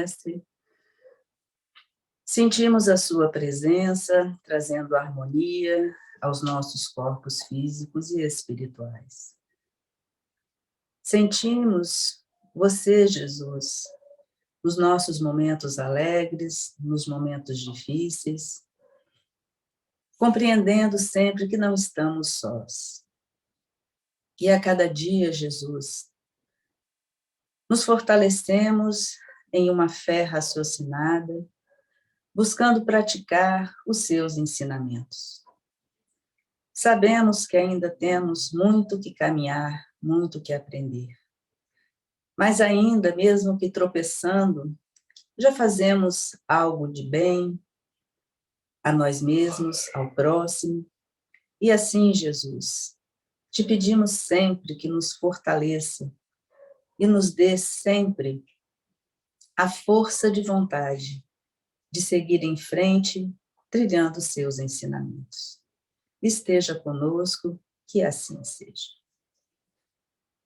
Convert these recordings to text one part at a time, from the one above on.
Mestre. Sentimos a sua presença, trazendo harmonia aos nossos corpos físicos e espirituais. Sentimos você, Jesus, nos nossos momentos alegres, nos momentos difíceis, compreendendo sempre que não estamos sós. E a cada dia, Jesus, nos fortalecemos em uma fé raciocinada, buscando praticar os seus ensinamentos. Sabemos que ainda temos muito que caminhar, muito que aprender. Mas ainda, mesmo que tropeçando, já fazemos algo de bem a nós mesmos, ao próximo. E assim, Jesus, te pedimos sempre que nos fortaleça e nos dê sempre a força de vontade de seguir em frente, trilhando os seus ensinamentos. Esteja conosco, que assim seja.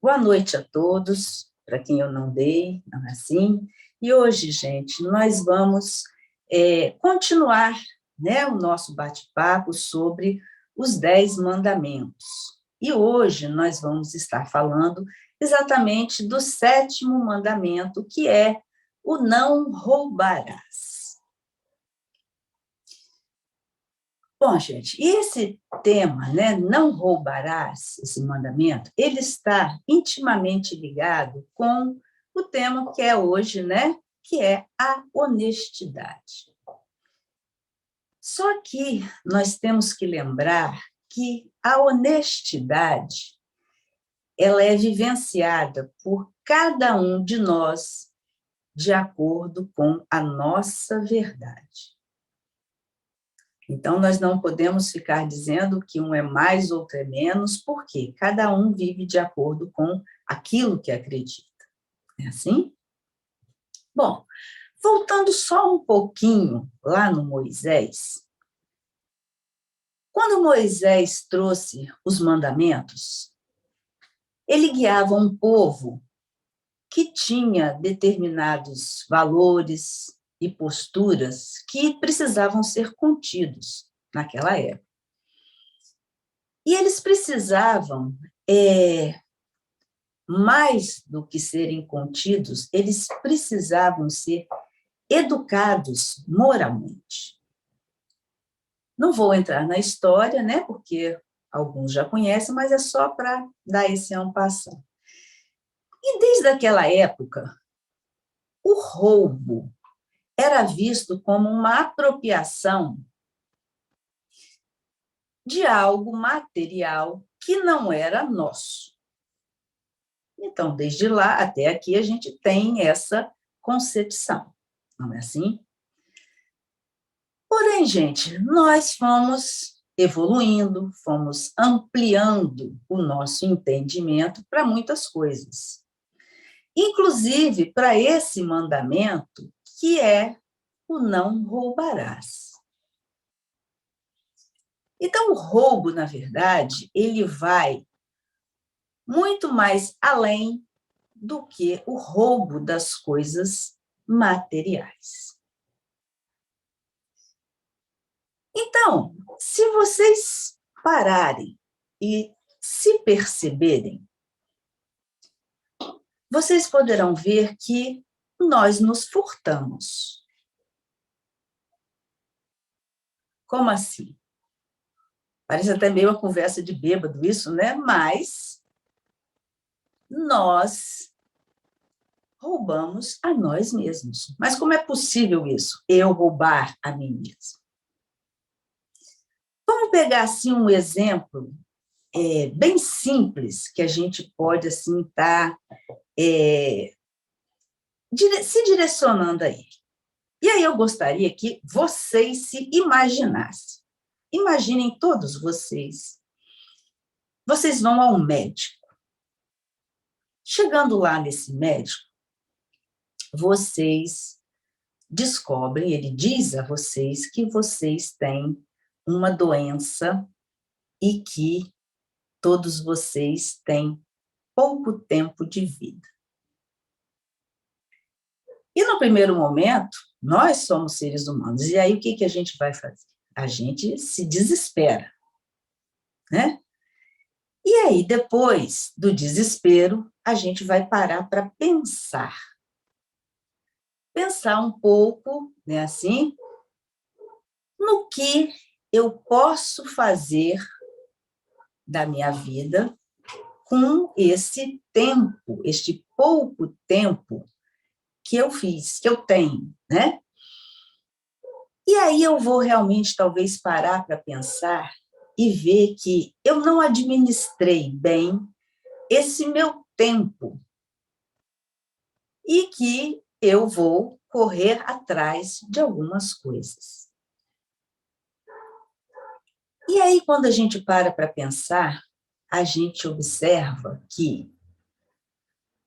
Boa noite a todos, para quem eu não dei, não é assim? E hoje, gente, nós vamos continuar, né, o nosso bate-papo sobre os 10 mandamentos. E hoje nós vamos estar falando exatamente do 7º mandamento, que é o não roubarás. Bom, gente, e esse tema, né, não roubarás, esse mandamento, ele está intimamente ligado com o tema que é hoje, né, que é a honestidade. Só que nós temos que lembrar que a honestidade, ela é vivenciada por cada um de nós de acordo com a nossa verdade. Então, nós não podemos ficar dizendo que um é mais, outro é menos, porque cada um vive de acordo com aquilo que acredita. É assim? Bom, voltando só um pouquinho lá no Moisés, quando Moisés trouxe os mandamentos, ele guiava um povo que tinha determinados valores e posturas que precisavam ser contidos naquela época. E eles precisavam, mais do que serem contidos, eles precisavam ser educados moralmente. Não vou entrar na história, né, porque alguns já conhecem, mas é só para dar esse en passant. E desde aquela época, o roubo era visto como uma apropriação de algo material que não era nosso. Então, desde lá até aqui, a gente tem essa concepção, não é assim? Porém, gente, nós fomos evoluindo, fomos ampliando o nosso entendimento para muitas coisas. Inclusive para esse mandamento, que é o não roubarás. Então, o roubo, na verdade, ele vai muito mais além do que o roubo das coisas materiais. Então, se vocês pararem e se perceberem, vocês poderão ver que nós nos furtamos. Como assim? Parece até meio uma conversa de bêbado isso, né? Mas nós roubamos a nós mesmos. Mas como é possível isso? Eu roubar a mim mesmo? Vamos pegar assim um exemplo bem simples que a gente pode assim estar se direcionando a ele. E aí eu gostaria que vocês se imaginassem. Imaginem todos vocês. Vocês vão ao médico. Chegando lá nesse médico, vocês descobrem, ele diz a vocês que vocês têm uma doença e que todos vocês têm pouco tempo de vida. E no primeiro momento, nós somos seres humanos. E aí o que a gente vai fazer? A gente se desespera, né? E aí, depois do desespero, a gente vai parar para pensar. Pensar um pouco, né, assim, no que eu posso fazer da minha vida com esse tempo, este pouco tempo que eu fiz, que eu tenho, né? E aí eu vou realmente, talvez, parar para pensar e ver que eu não administrei bem esse meu tempo e que eu vou correr atrás de algumas coisas. E aí, quando a gente para pensar, a gente observa que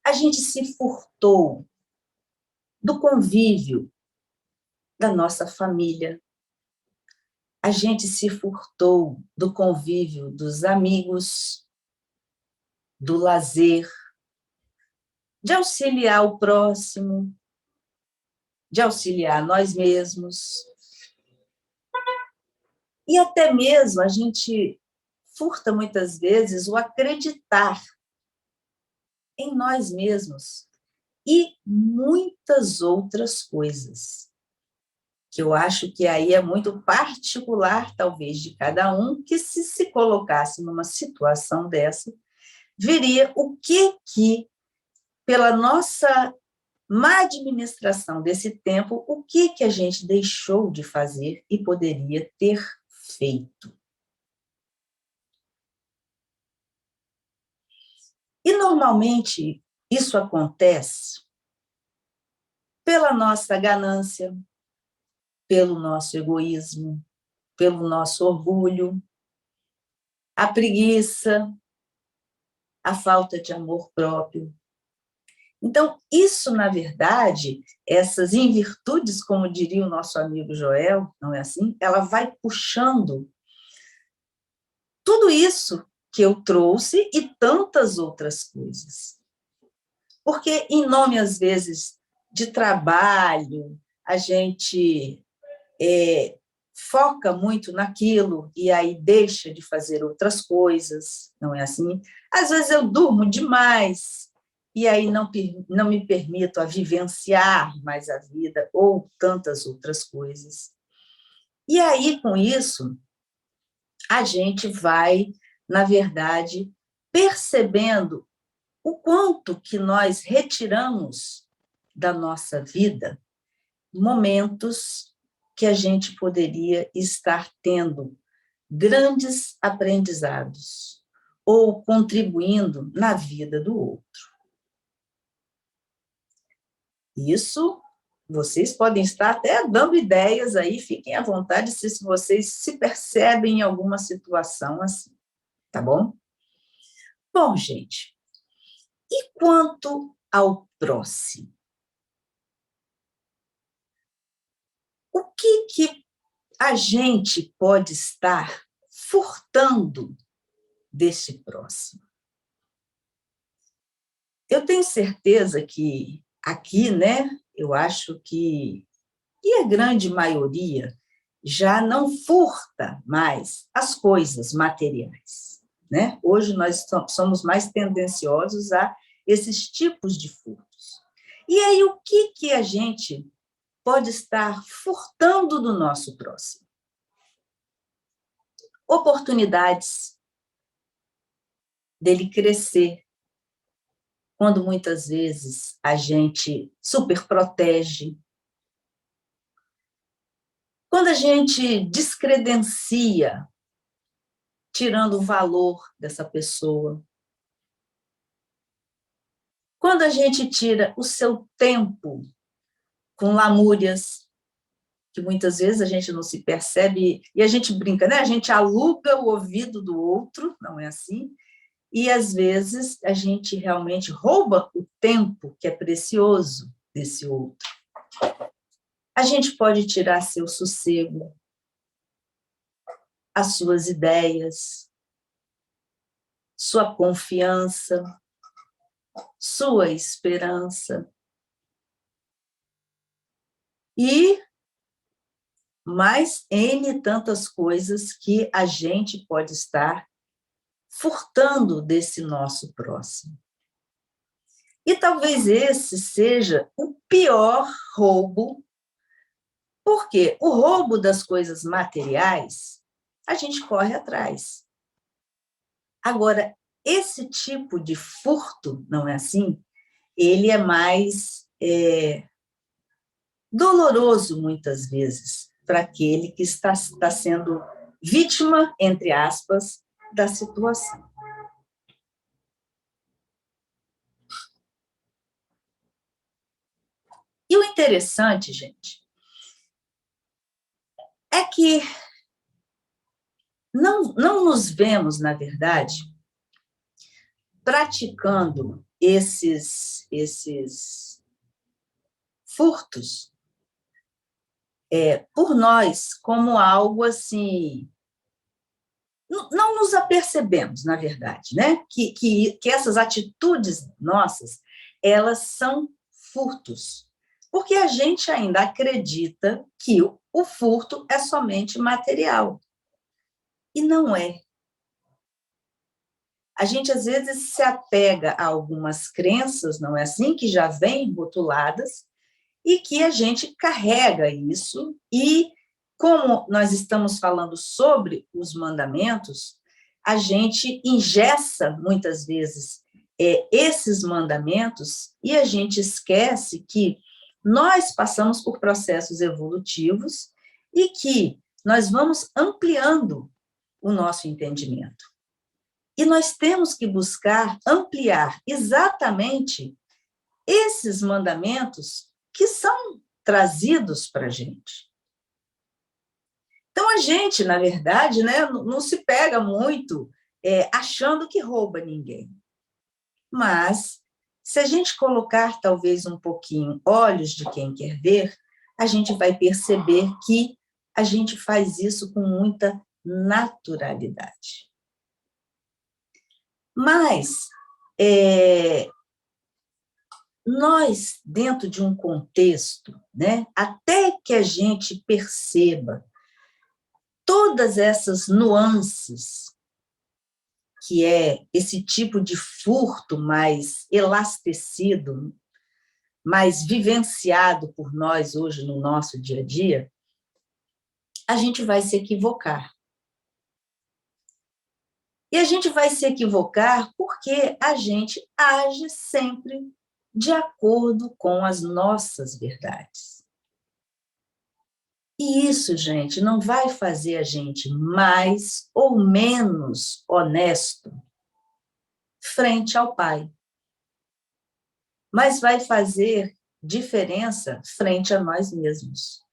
a gente se furtou do convívio da nossa família, a gente se furtou do convívio dos amigos, do lazer, de auxiliar o próximo, de auxiliar nós mesmos. E até mesmo a gente furta muitas vezes o acreditar em nós mesmos e muitas outras coisas, que eu acho que aí é muito particular, talvez, de cada um, que se colocasse numa situação dessa, veria o que pela nossa má administração desse tempo, o que a gente deixou de fazer e poderia ter feito. E, normalmente, isso acontece pela nossa ganância, pelo nosso egoísmo, pelo nosso orgulho, a preguiça, a falta de amor próprio. Então, isso, na verdade, essas invirtudes, como diria o nosso amigo Joel, não é assim? Ela vai puxando tudo isso que eu trouxe e tantas outras coisas. Porque, em nome, às vezes, de trabalho, a gente foca muito naquilo e aí deixa de fazer outras coisas, não é assim? Às vezes eu durmo demais e aí não me permito a vivenciar mais a vida ou tantas outras coisas. E aí, com isso, a gente vai, na verdade, percebendo o quanto que nós retiramos da nossa vida momentos que a gente poderia estar tendo grandes aprendizados ou contribuindo na vida do outro. Isso, vocês podem estar até dando ideias aí, fiquem à vontade se vocês se percebem em alguma situação assim, tá bom? Bom, gente, e quanto ao próximo? O que a gente pode estar furtando desse próximo? Eu tenho certeza que aqui, né, eu acho que a grande maioria já não furta mais as coisas materiais, né? Hoje nós somos mais tendenciosos a esses tipos de furtos. E aí, o que a gente pode estar furtando do nosso próximo? Oportunidades dele crescer, quando muitas vezes a gente superprotege, quando a gente descredencia, tirando o valor dessa pessoa, quando a gente tira o seu tempo com lamúrias, que muitas vezes a gente não se percebe, e a gente brinca, né? A gente aluga o ouvido do outro, não é assim? E, às vezes, a gente realmente rouba o tempo que é precioso desse outro. A gente pode tirar seu sossego, as suas ideias, sua confiança, sua esperança. e mais N tantas coisas que a gente pode estar furtando desse nosso próximo. E talvez esse seja o pior roubo, porque o roubo das coisas materiais, a gente corre atrás. Agora, esse tipo de furto, não é assim? Ele é mais doloroso, muitas vezes, para aquele que está sendo vítima, entre aspas, da situação. E o interessante, gente, é que não nos vemos, na verdade, praticando esses furtos por nós como algo assim. Não nos apercebemos, na verdade, né? Que essas atitudes nossas, elas são furtos. Porque a gente ainda acredita que o furto é somente material. E não é. A gente, às vezes, se apega a algumas crenças, não é assim? Que já vêm rotuladas, e que a gente carrega isso, e como nós estamos falando sobre os mandamentos, a gente engessa, muitas vezes, esses mandamentos, e a gente esquece que nós passamos por processos evolutivos e que nós vamos ampliando o nosso entendimento. E nós temos que buscar ampliar exatamente esses mandamentos que são trazidos para a gente. Então, a gente, na verdade, né, não se pega muito achando que rouba ninguém. Mas, se a gente colocar, talvez, um pouquinho olhos de quem quer ver, a gente vai perceber que a gente faz isso com muita naturalidade. Mas, nós, dentro de um contexto, né, até que a gente perceba todas essas nuances, que é esse tipo de furto mais elastecido, mais vivenciado por nós hoje no nosso dia a dia, a gente vai se equivocar. E a gente vai se equivocar porque a gente age sempre de acordo com as nossas verdades. E isso, gente, não vai fazer a gente mais ou menos honesto frente ao Pai, mas vai fazer diferença frente a nós mesmos.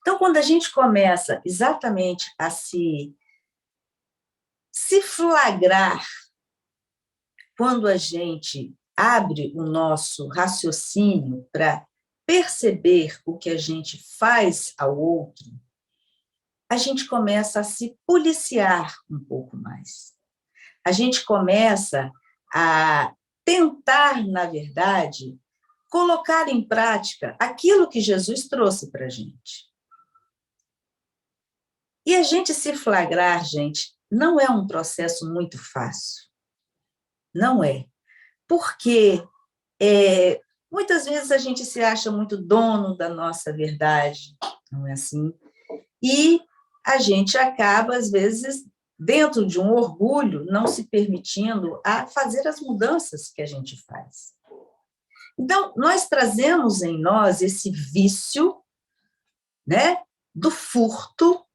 Então, quando a gente começa exatamente a se flagrar, quando a gente abre o nosso raciocínio para perceber o que a gente faz ao outro, a gente começa a se policiar um pouco mais. A gente começa a tentar, na verdade, colocar em prática aquilo que Jesus trouxe para a gente. E a gente se flagrar, gente, não é um processo muito fácil. Não é. Porque muitas vezes a gente se acha muito dono da nossa verdade, não é assim? E a gente acaba, às vezes, dentro de um orgulho, não se permitindo a fazer as mudanças que a gente faz. Então, nós trazemos em nós esse vício, né, do furto,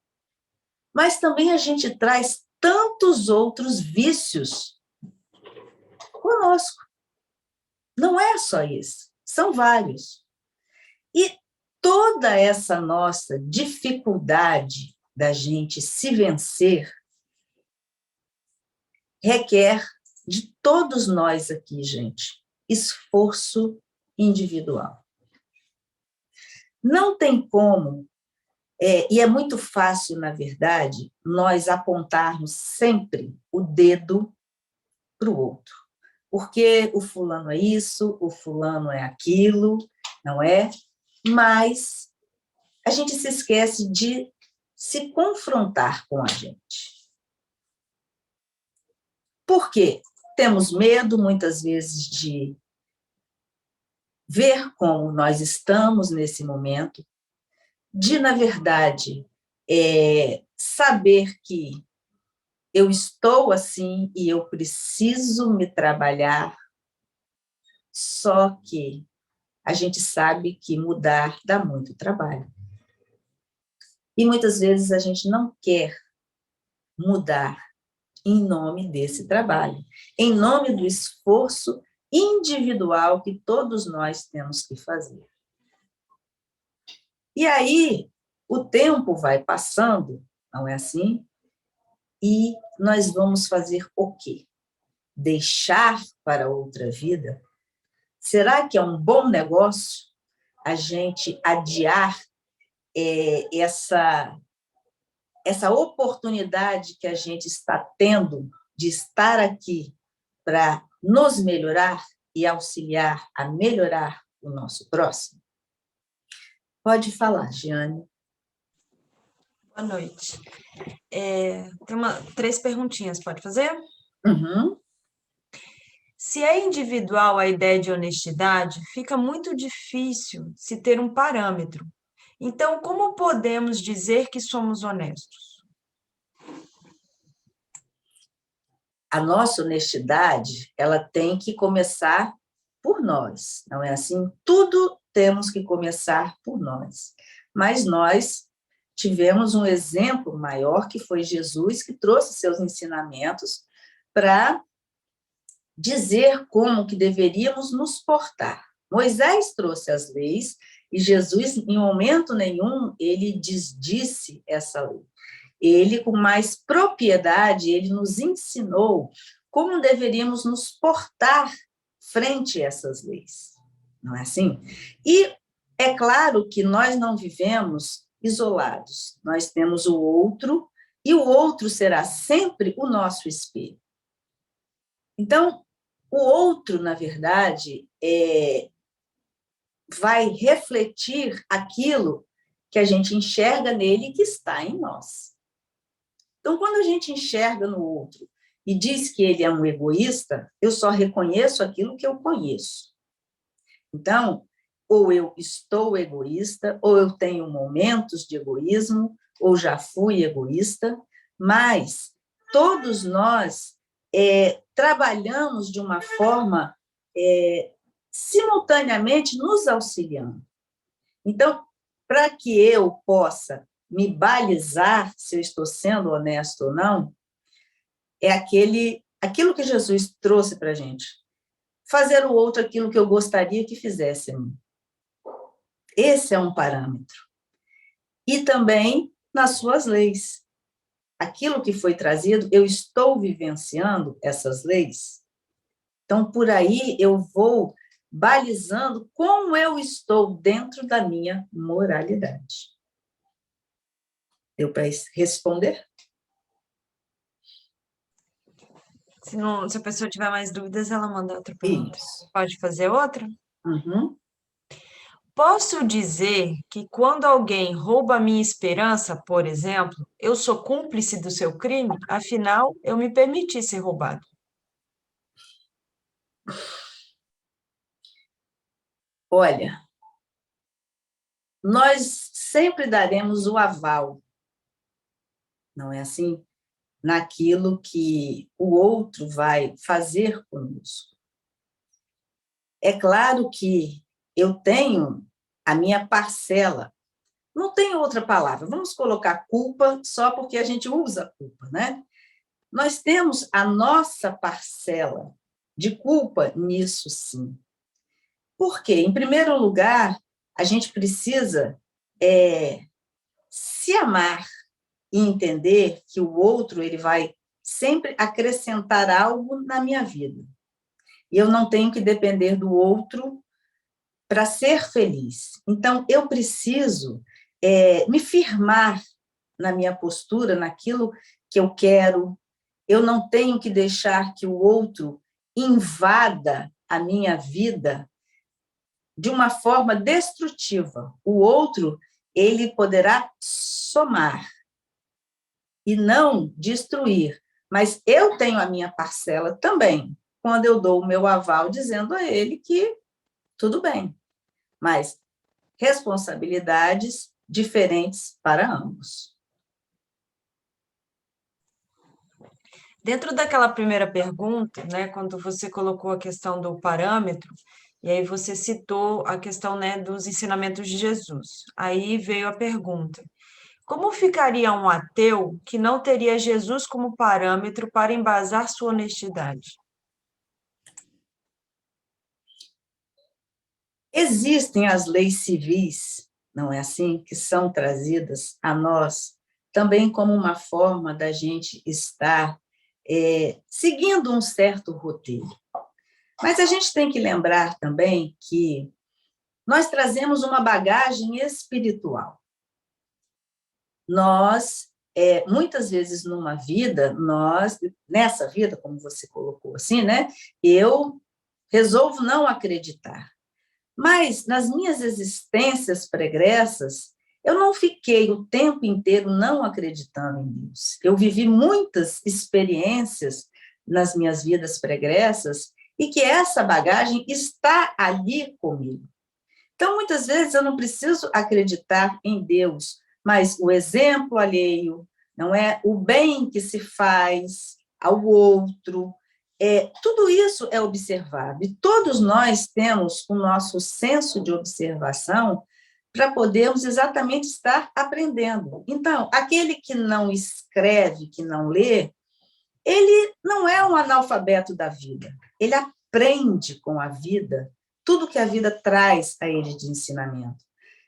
mas também a gente traz tantos outros vícios conosco. Não é só isso, são vários. E toda essa nossa dificuldade da gente se vencer requer de todos nós aqui, gente, esforço individual. Não tem como, e é muito fácil, na verdade, nós apontarmos sempre o dedo para o outro. Porque o fulano é isso, o fulano é aquilo, não é? mas a gente se esquece de se confrontar com a gente. Por quê? Temos medo, muitas vezes, de ver como nós estamos nesse momento, de, na verdade, saber que eu estou assim e eu preciso me trabalhar, só que a gente sabe que mudar dá muito trabalho. E muitas vezes a gente não quer mudar em nome desse trabalho, em nome do esforço individual que todos nós temos que fazer. E aí, o tempo vai passando, não é assim? E nós vamos fazer o quê? Deixar para outra vida? Será que é um bom negócio a gente adiar essa oportunidade que a gente está tendo de estar aqui para nos melhorar e auxiliar a melhorar o nosso próximo? Pode falar, Giane. Boa noite. Tem 3 perguntinhas, pode fazer? Uhum. Se é individual a ideia de honestidade, fica muito difícil se ter um parâmetro. Então, como podemos dizer que somos honestos? A nossa honestidade, ela tem que começar por nós, não é assim? Tudo temos que começar por nós. Mas nós tivemos um exemplo maior, que foi Jesus, que trouxe seus ensinamentos para dizer como que deveríamos nos portar. Moisés trouxe as leis e Jesus, em momento nenhum, ele desdisse essa lei. Ele, com mais propriedade, ele nos ensinou como deveríamos nos portar frente a essas leis. Não é assim? E é claro que nós não vivemos isolados. Nós temos o outro, e o outro será sempre o nosso espelho. Então, o outro, na verdade, vai refletir aquilo que a gente enxerga nele e que está em nós. Então, quando a gente enxerga no outro e diz que ele é um egoísta, eu só reconheço aquilo que eu conheço. Então, ou eu estou egoísta, ou eu tenho momentos de egoísmo, ou já fui egoísta, mas todos nós trabalhamos de uma forma simultaneamente nos auxiliando. Então, para que eu possa me balizar se eu estou sendo honesto ou não, é aquilo que Jesus trouxe para a gente. Fazer o outro aquilo que eu gostaria que fizesse a mim. Esse é um parâmetro. E também nas suas leis. Aquilo que foi trazido, eu estou vivenciando essas leis. Então, por aí eu vou balizando como eu estou dentro da minha moralidade. Deu para responder? Se a pessoa tiver mais dúvidas, ela manda outra pergunta. Isso. Pode fazer outra? Uhum. Posso dizer que quando alguém rouba a minha esperança, por exemplo, eu sou cúmplice do seu crime? Afinal, eu me permiti ser roubado. Olha, nós sempre daremos o aval, não é assim? Naquilo que o outro vai fazer conosco. É claro que eu tenho a minha parcela, não tem outra palavra, vamos colocar culpa só porque a gente usa culpa, né? Nós temos a nossa parcela de culpa nisso, sim. Por quê? Em primeiro lugar, a gente precisa se amar e entender que o outro ele vai sempre acrescentar algo na minha vida. E eu não tenho que depender do outro para ser feliz. Então, eu preciso me firmar na minha postura, naquilo que eu quero. Eu não tenho que deixar que o outro invada a minha vida de uma forma destrutiva. O outro, ele poderá somar e não destruir. Mas eu tenho a minha parcela também, quando eu dou o meu aval dizendo a ele que tudo bem, mas responsabilidades diferentes para ambos. Dentro daquela primeira pergunta, né, quando você colocou a questão do parâmetro, e aí você citou a questão, né, dos ensinamentos de Jesus. Aí veio a pergunta: como ficaria um ateu que não teria Jesus como parâmetro para embasar sua honestidade? Existem as leis civis, não é assim, que são trazidas a nós também como uma forma da gente estar seguindo um certo roteiro. Mas a gente tem que lembrar também que nós trazemos uma bagagem espiritual. Nós, muitas vezes nessa vida, como você colocou assim, né, eu resolvo não acreditar. Mas nas minhas existências pregressas, eu não fiquei o tempo inteiro não acreditando em Deus. Eu vivi muitas experiências nas minhas vidas pregressas e que essa bagagem está ali comigo. Então, muitas vezes eu não preciso acreditar em Deus, mas o exemplo alheio, não é o bem que se faz ao outro, tudo isso é observado. E todos nós temos o nosso senso de observação para podermos exatamente estar aprendendo. Então, aquele que não escreve, que não lê, ele não é um analfabeto da vida. Ele aprende com a vida tudo que a vida traz a ele de ensinamento.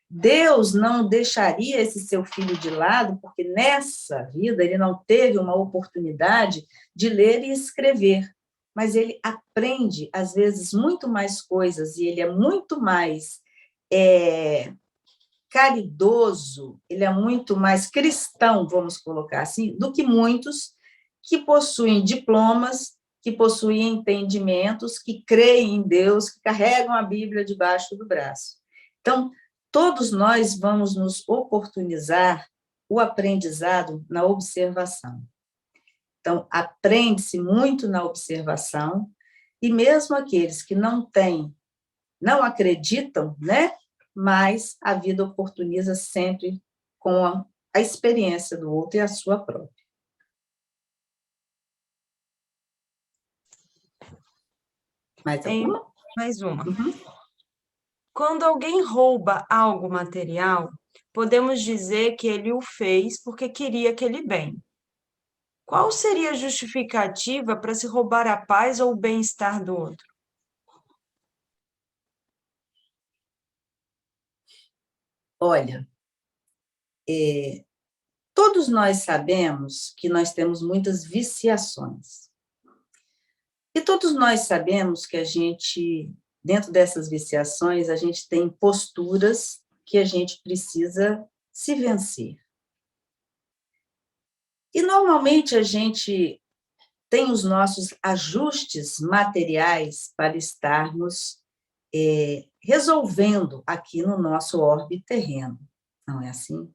Deus não deixaria esse seu filho de lado, porque nessa vida ele não teve uma oportunidade de ler e escrever, mas ele aprende, às vezes, muito mais coisas, e ele é muito mais caridoso, ele é muito mais cristão, vamos colocar assim, do que muitos que possuem diplomas, que possuem entendimentos, que creem em Deus, que carregam a Bíblia debaixo do braço. Então, todos nós vamos nos oportunizar o aprendizado na observação. Então, aprende-se muito na observação, e mesmo aqueles que não têm, não acreditam, né? Mas a vida oportuniza sempre com a experiência do outro e a sua própria. Mais alguma? Mais uma. Uhum. Quando alguém rouba algo material, podemos dizer que ele o fez porque queria aquele bem. Qual seria a justificativa para se roubar a paz ou o bem-estar do outro? Olha, todos nós sabemos que nós temos muitas viciações. E todos nós sabemos que a gente, dentro dessas viciações, a gente tem posturas que a gente precisa se vencer. E, normalmente, a gente tem os nossos ajustes materiais para estarmos resolvendo aqui no nosso orbe terreno, não é assim?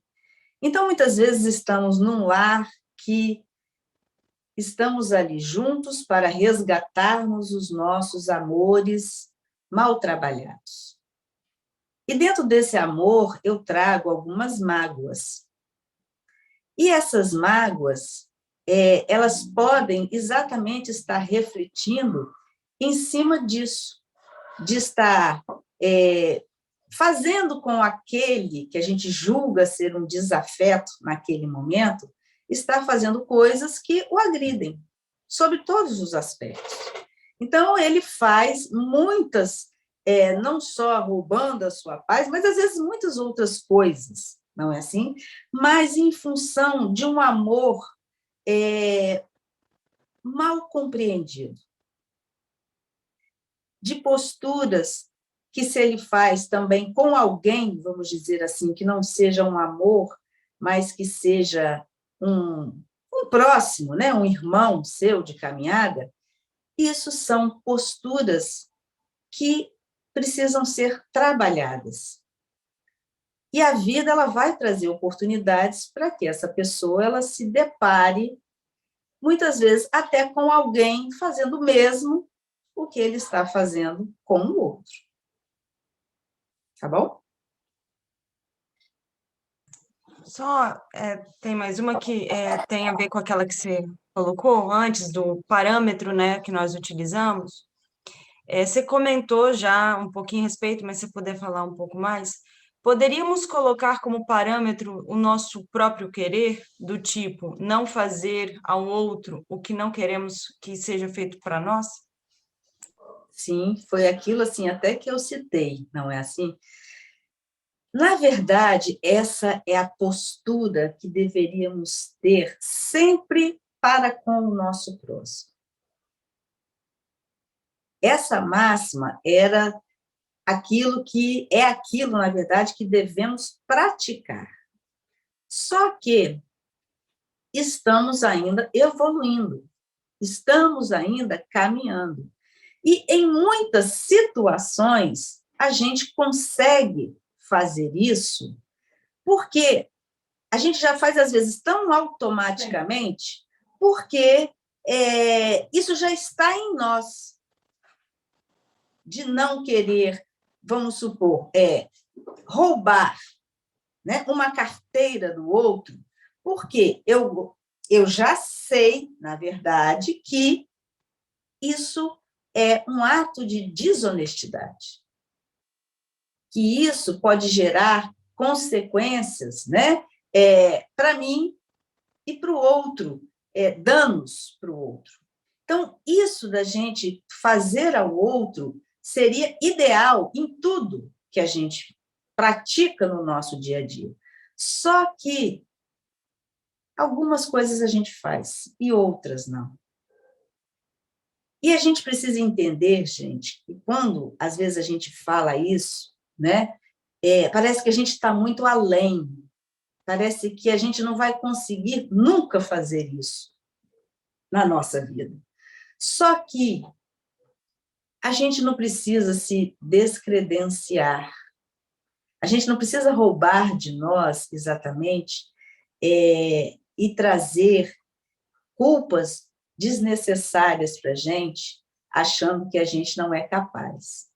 Então, muitas vezes, estamos num lar que estamos ali juntos para resgatarmos os nossos amores mal trabalhados. E dentro desse amor, eu trago algumas mágoas. E essas mágoas, elas podem exatamente estar refletindo em cima disso, de estar fazendo com aquele que a gente julga ser um desafeto naquele momento, estar fazendo coisas que o agridem, sobre todos os aspectos. Então, ele faz muitas, não só roubando a sua paz, mas às vezes muitas outras coisas, não é assim? Mas em função de um amor mal compreendido, de posturas que se ele faz também com alguém, vamos dizer assim, que não seja um amor, mas que seja um próximo, né? Um irmão seu de caminhada, isso são posturas que precisam ser trabalhadas. E a vida ela vai trazer oportunidades para que essa pessoa ela se depare, muitas vezes, até com alguém fazendo o mesmo o que ele está fazendo com o outro. Tá bom? Só tem mais uma que tem a ver com aquela que você colocou antes, do parâmetro, né, que nós utilizamos. Você comentou já um pouquinho a respeito, mas se puder falar um pouco mais, poderíamos colocar como parâmetro o nosso próprio querer, do tipo, não fazer ao outro o que não queremos que seja feito para nós? Sim, foi aquilo assim, até que eu citei, não é assim? Na verdade, essa é a postura que deveríamos ter sempre para com o nosso próximo. Essa máxima era aquilo, na verdade, que devemos praticar. Só que estamos ainda evoluindo, estamos ainda caminhando. E em muitas situações, a gente consegue fazer isso, porque a gente já faz, às vezes, tão automaticamente, porque isso já está em nós, de não querer, vamos supor, roubar, né, uma carteira do outro, porque eu já sei, na verdade, que isso é um ato de desonestidade, que isso pode gerar consequências, né, para mim e para o outro, danos para o outro. Então, isso da gente fazer ao outro seria ideal em tudo que a gente pratica no nosso dia a dia. Só que algumas coisas a gente faz e outras não. E a gente precisa entender, gente, que quando, às vezes, a gente fala isso, né, parece que a gente está muito além, parece que a gente não vai conseguir nunca fazer isso na nossa vida. Só que a gente não precisa se descredenciar, a gente não precisa roubar de nós, exatamente, e trazer culpas desnecessárias para a gente, achando que a gente não é capaz.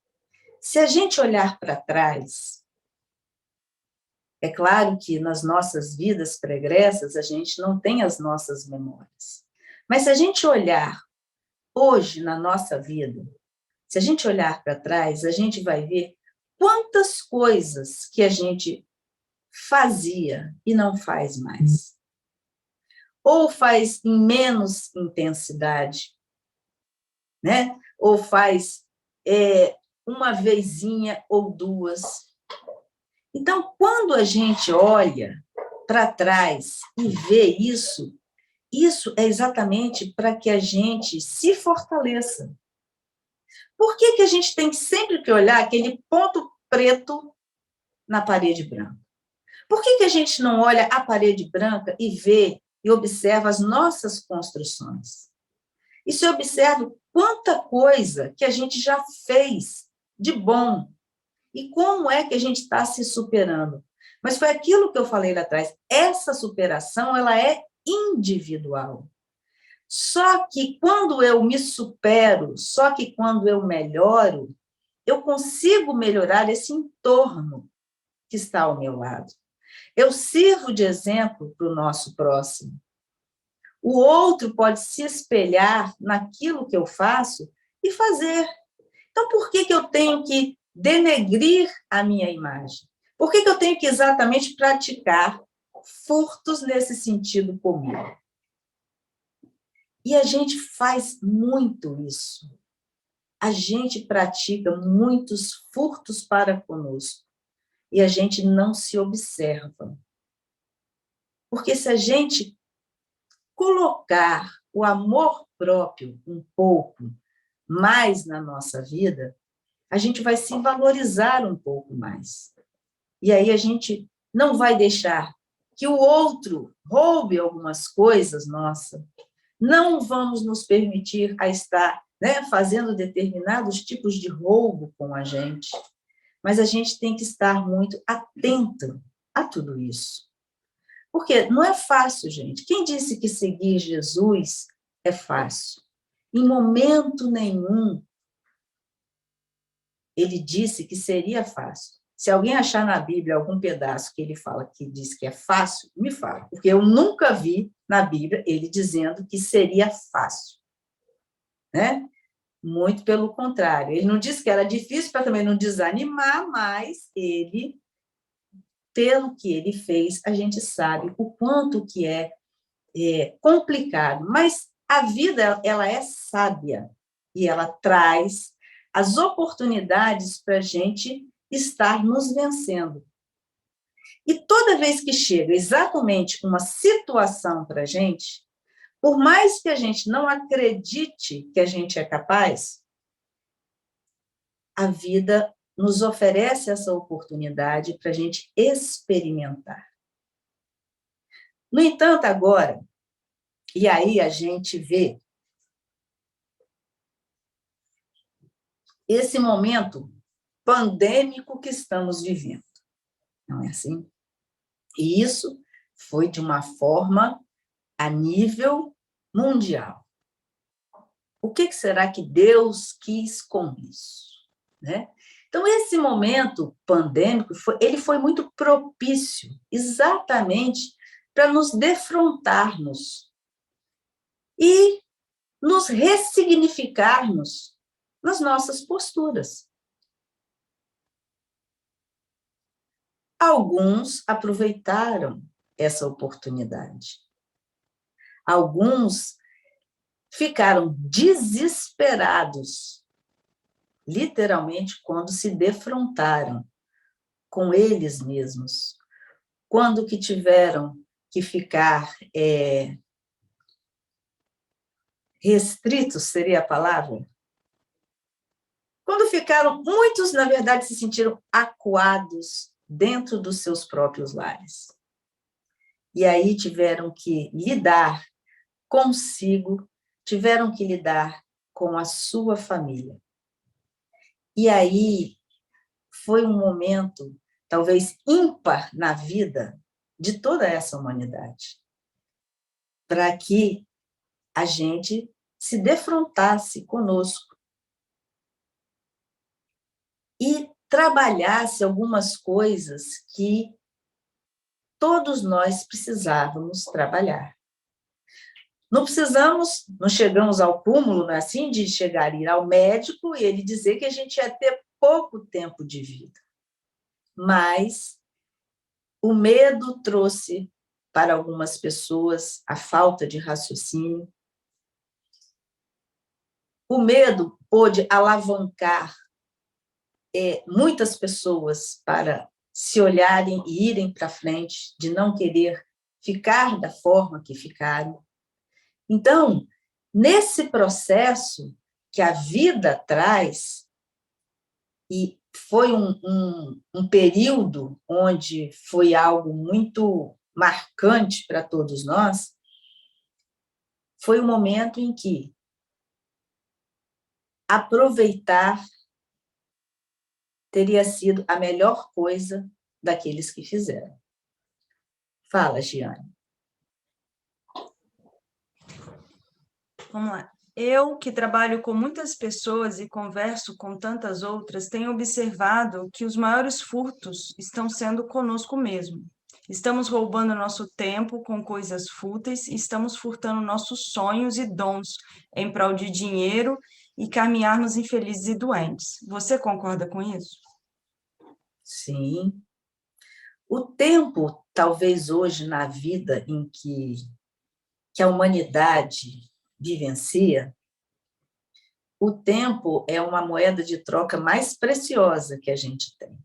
Se a gente olhar para trás, é claro que nas nossas vidas pregressas a gente não tem as nossas memórias, mas se a gente olhar hoje na nossa vida, se a gente olhar para trás, a gente vai ver quantas coisas que a gente fazia e não faz mais. Ou faz em menos intensidade, né? Ou faz uma vezinha ou duas. Então, quando a gente olha para trás e vê isso é exatamente para que a gente se fortaleça. Por que a gente tem sempre que olhar aquele ponto preto na parede branca? Por que a gente não olha a parede branca e vê e observa as nossas construções? E se observa quanta coisa que a gente já fez de bom e como é que a gente está se superando. Mas foi aquilo que eu falei lá atrás, essa superação ela é individual. Só que quando eu me supero, só que quando eu melhoro, eu consigo melhorar esse entorno que está ao meu lado. Eu sirvo de exemplo para o nosso próximo. O outro pode se espelhar naquilo que eu faço e fazer. Então, por que eu tenho que denegrir a minha imagem? Por que eu tenho que exatamente praticar furtos nesse sentido comigo? E a gente faz muito isso. A gente pratica muitos furtos para conosco. E a gente não se observa. Porque se a gente colocar o amor próprio um pouco mais na nossa vida, a gente vai se valorizar um pouco mais. E aí a gente não vai deixar que o outro roube algumas coisas nossas. Não vamos nos permitir a estar né, fazendo determinados tipos de roubo com a gente. Mas a gente tem que estar muito atento a tudo isso. Porque não é fácil, gente. Quem disse que seguir Jesus é fácil? Em momento nenhum ele disse que seria fácil. Se alguém achar na Bíblia algum pedaço que ele fala que diz que é fácil, me fala, porque eu nunca vi na Bíblia ele dizendo que seria fácil, né? Muito pelo contrário. Ele não disse que era difícil para também não desanimar, mas ele, pelo que ele fez, a gente sabe o quanto que é complicado. Mas a vida, ela é sábia e ela traz as oportunidades para a gente estar nos vencendo. E toda vez que chega exatamente uma situação para a gente, por mais que a gente não acredite que a gente é capaz, a vida nos oferece essa oportunidade para a gente experimentar. No entanto, agora, e aí a gente vê esse momento pandêmico que estamos vivendo, não é assim? E isso foi de uma forma a nível mundial. O que será que Deus quis com isso, né? Então, esse momento pandêmico, ele foi muito propício, exatamente para nos defrontarmos e nos ressignificarmos nas nossas posturas. Alguns aproveitaram essa oportunidade. Alguns ficaram desesperados, literalmente, quando se defrontaram com eles mesmos, quando que tiveram que ficar restritos, seria a palavra? Quando ficaram, muitos, na verdade, se sentiram acuados dentro dos seus próprios lares. E aí tiveram que lidar consigo, tiveram que lidar com a sua família. E aí foi um momento, talvez ímpar na vida de toda essa humanidade, para que a gente se defrontasse conosco e trabalhasse algumas coisas que todos nós precisávamos trabalhar. Não chegamos ao cúmulo, não é assim, de chegar e ir ao médico e ele dizer que a gente ia ter pouco tempo de vida. Mas o medo trouxe para algumas pessoas a falta de raciocínio. O medo pôde alavancar muitas pessoas para se olharem e irem para frente, de não querer ficar da forma que ficaram. Então, nesse processo que a vida traz, e foi um período onde foi algo muito marcante para todos nós, foi um momento em que aproveitar teria sido a melhor coisa daqueles que fizeram. Fala, Giane. Vamos lá. Eu, que trabalho com muitas pessoas e converso com tantas outras, tenho observado que os maiores furtos estão sendo conosco mesmo. Estamos roubando nosso tempo com coisas fúteis e estamos furtando nossos sonhos e dons em prol de dinheiro e caminharmos infelizes e doentes. Você concorda com isso? Sim. O tempo, talvez hoje, na vida em que a humanidade vivencia, o tempo é uma moeda de troca mais preciosa que a gente tem.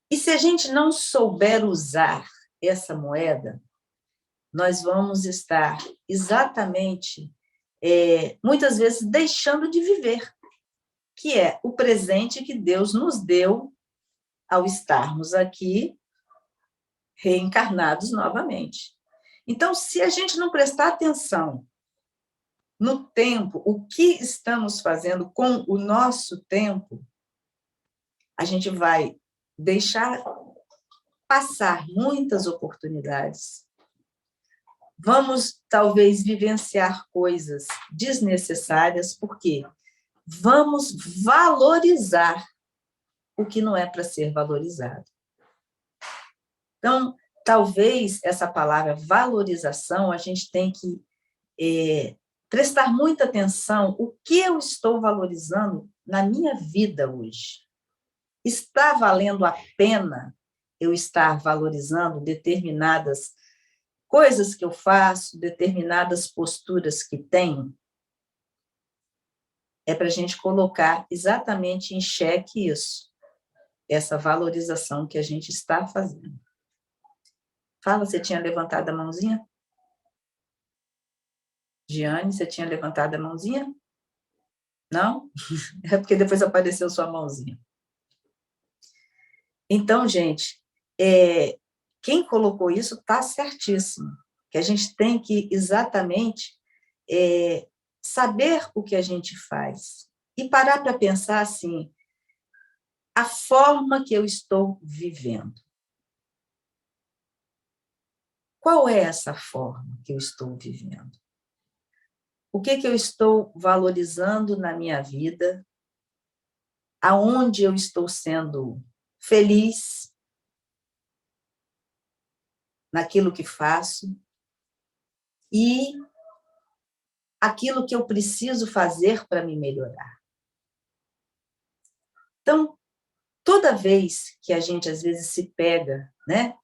E se a gente não souber usar essa moeda, nós vamos estar exatamente, muitas vezes, deixando de viver, que é o presente que Deus nos deu ao estarmos aqui reencarnados novamente. Então, se a gente não prestar atenção no tempo, o que estamos fazendo com o nosso tempo, a gente vai deixar passar muitas oportunidades. Vamos, talvez, vivenciar coisas desnecessárias, porque vamos valorizar o que não é para ser valorizado. Então, talvez essa palavra valorização, a gente tem que prestar muita atenção o que eu estou valorizando na minha vida hoje. Está valendo a pena eu estar valorizando determinadas coisas que eu faço, determinadas posturas que tenho? É para a gente colocar exatamente em xeque isso, essa valorização que a gente está fazendo. Fala, você tinha levantado a mãozinha? Giane, você tinha levantado a mãozinha? Não? É porque depois apareceu sua mãozinha. Então, gente, quem colocou isso está certíssimo, que a gente tem que exatamente saber o que a gente faz e parar para pensar assim, a forma que eu estou vivendo. Qual é essa forma que eu estou vivendo? O que eu estou valorizando na minha vida? Aonde eu estou sendo feliz naquilo que faço? E aquilo que eu preciso fazer para me melhorar. Então, toda vez que a gente, às vezes, se pega, né,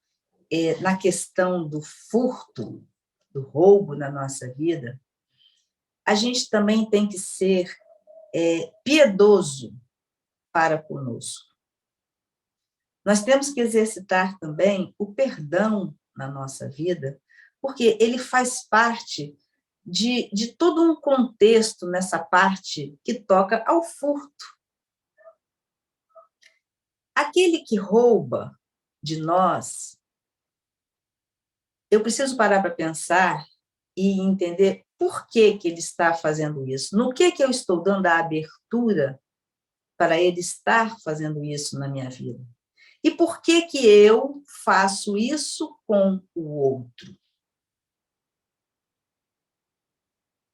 na questão do furto, do roubo na nossa vida, a gente também tem que ser piedoso para conosco. Nós temos que exercitar também o perdão na nossa vida, porque ele faz parte de todo um contexto nessa parte que toca ao furto. Aquele que rouba de nós, eu preciso parar para pensar e entender por que ele está fazendo isso. No que eu estou dando a abertura para ele estar fazendo isso na minha vida? E por que eu faço isso com o outro?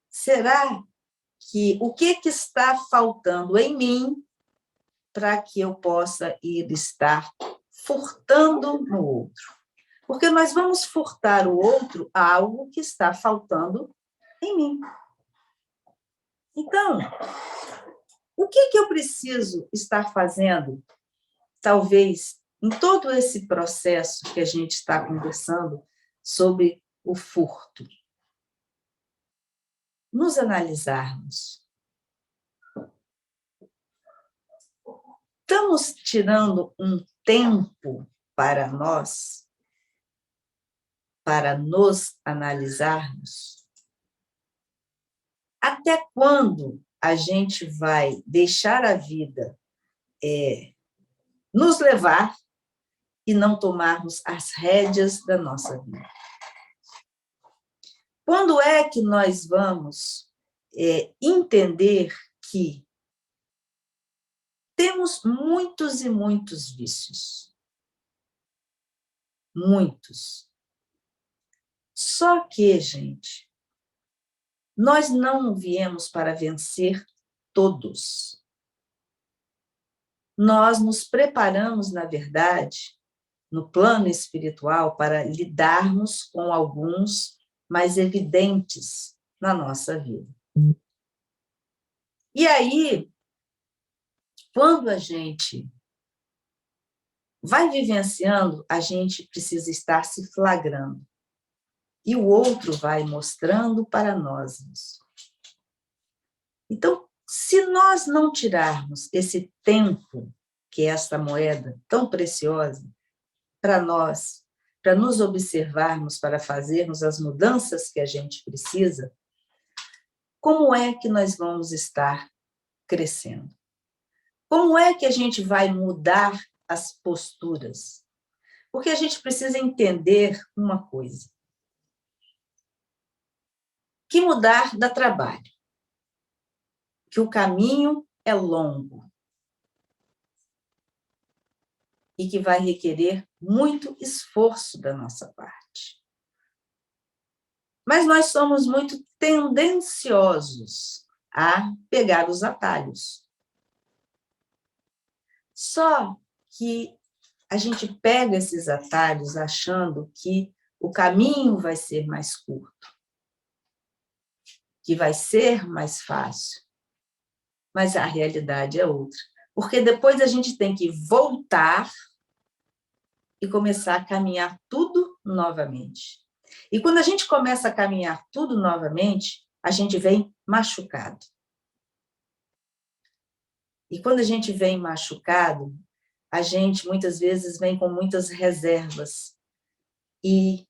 Será que o que está faltando em mim para que eu possa ir estar furtando no outro? Porque nós vamos furtar o outro algo que está faltando em mim. Então, o que eu preciso estar fazendo, talvez, em todo esse processo que a gente está conversando sobre o furto? Nos analisarmos. Estamos tirando um tempo para nós, para nos analisarmos? Até quando a gente vai deixar a vida nos levar e não tomarmos as rédeas da nossa vida? Quando é que nós vamos entender que temos muitos e muitos vícios? Muitos. Só que, gente, nós não viemos para vencer todos. Nós nos preparamos, na verdade, no plano espiritual, para lidarmos com alguns mais evidentes na nossa vida. E aí, quando a gente vai vivenciando, a gente precisa estar se flagrando. E o outro vai mostrando para nós isso. Então, se nós não tirarmos esse tempo, que é essa moeda tão preciosa, para nós, para nos observarmos, para fazermos as mudanças que a gente precisa, como é que nós vamos estar crescendo? Como é que a gente vai mudar as posturas? Porque a gente precisa entender uma coisa. que mudar dá trabalho, que o caminho é longo e que vai requerer muito esforço da nossa parte. Mas nós somos muito tendenciosos a pegar os atalhos. Só que a gente pega esses atalhos achando que o caminho vai ser mais curto, que vai ser mais fácil. Mas a realidade é outra. Porque depois a gente tem que voltar e começar a caminhar tudo novamente. E quando a gente começa a caminhar tudo novamente, a gente vem machucado. E quando a gente vem machucado, a gente muitas vezes vem com muitas reservas e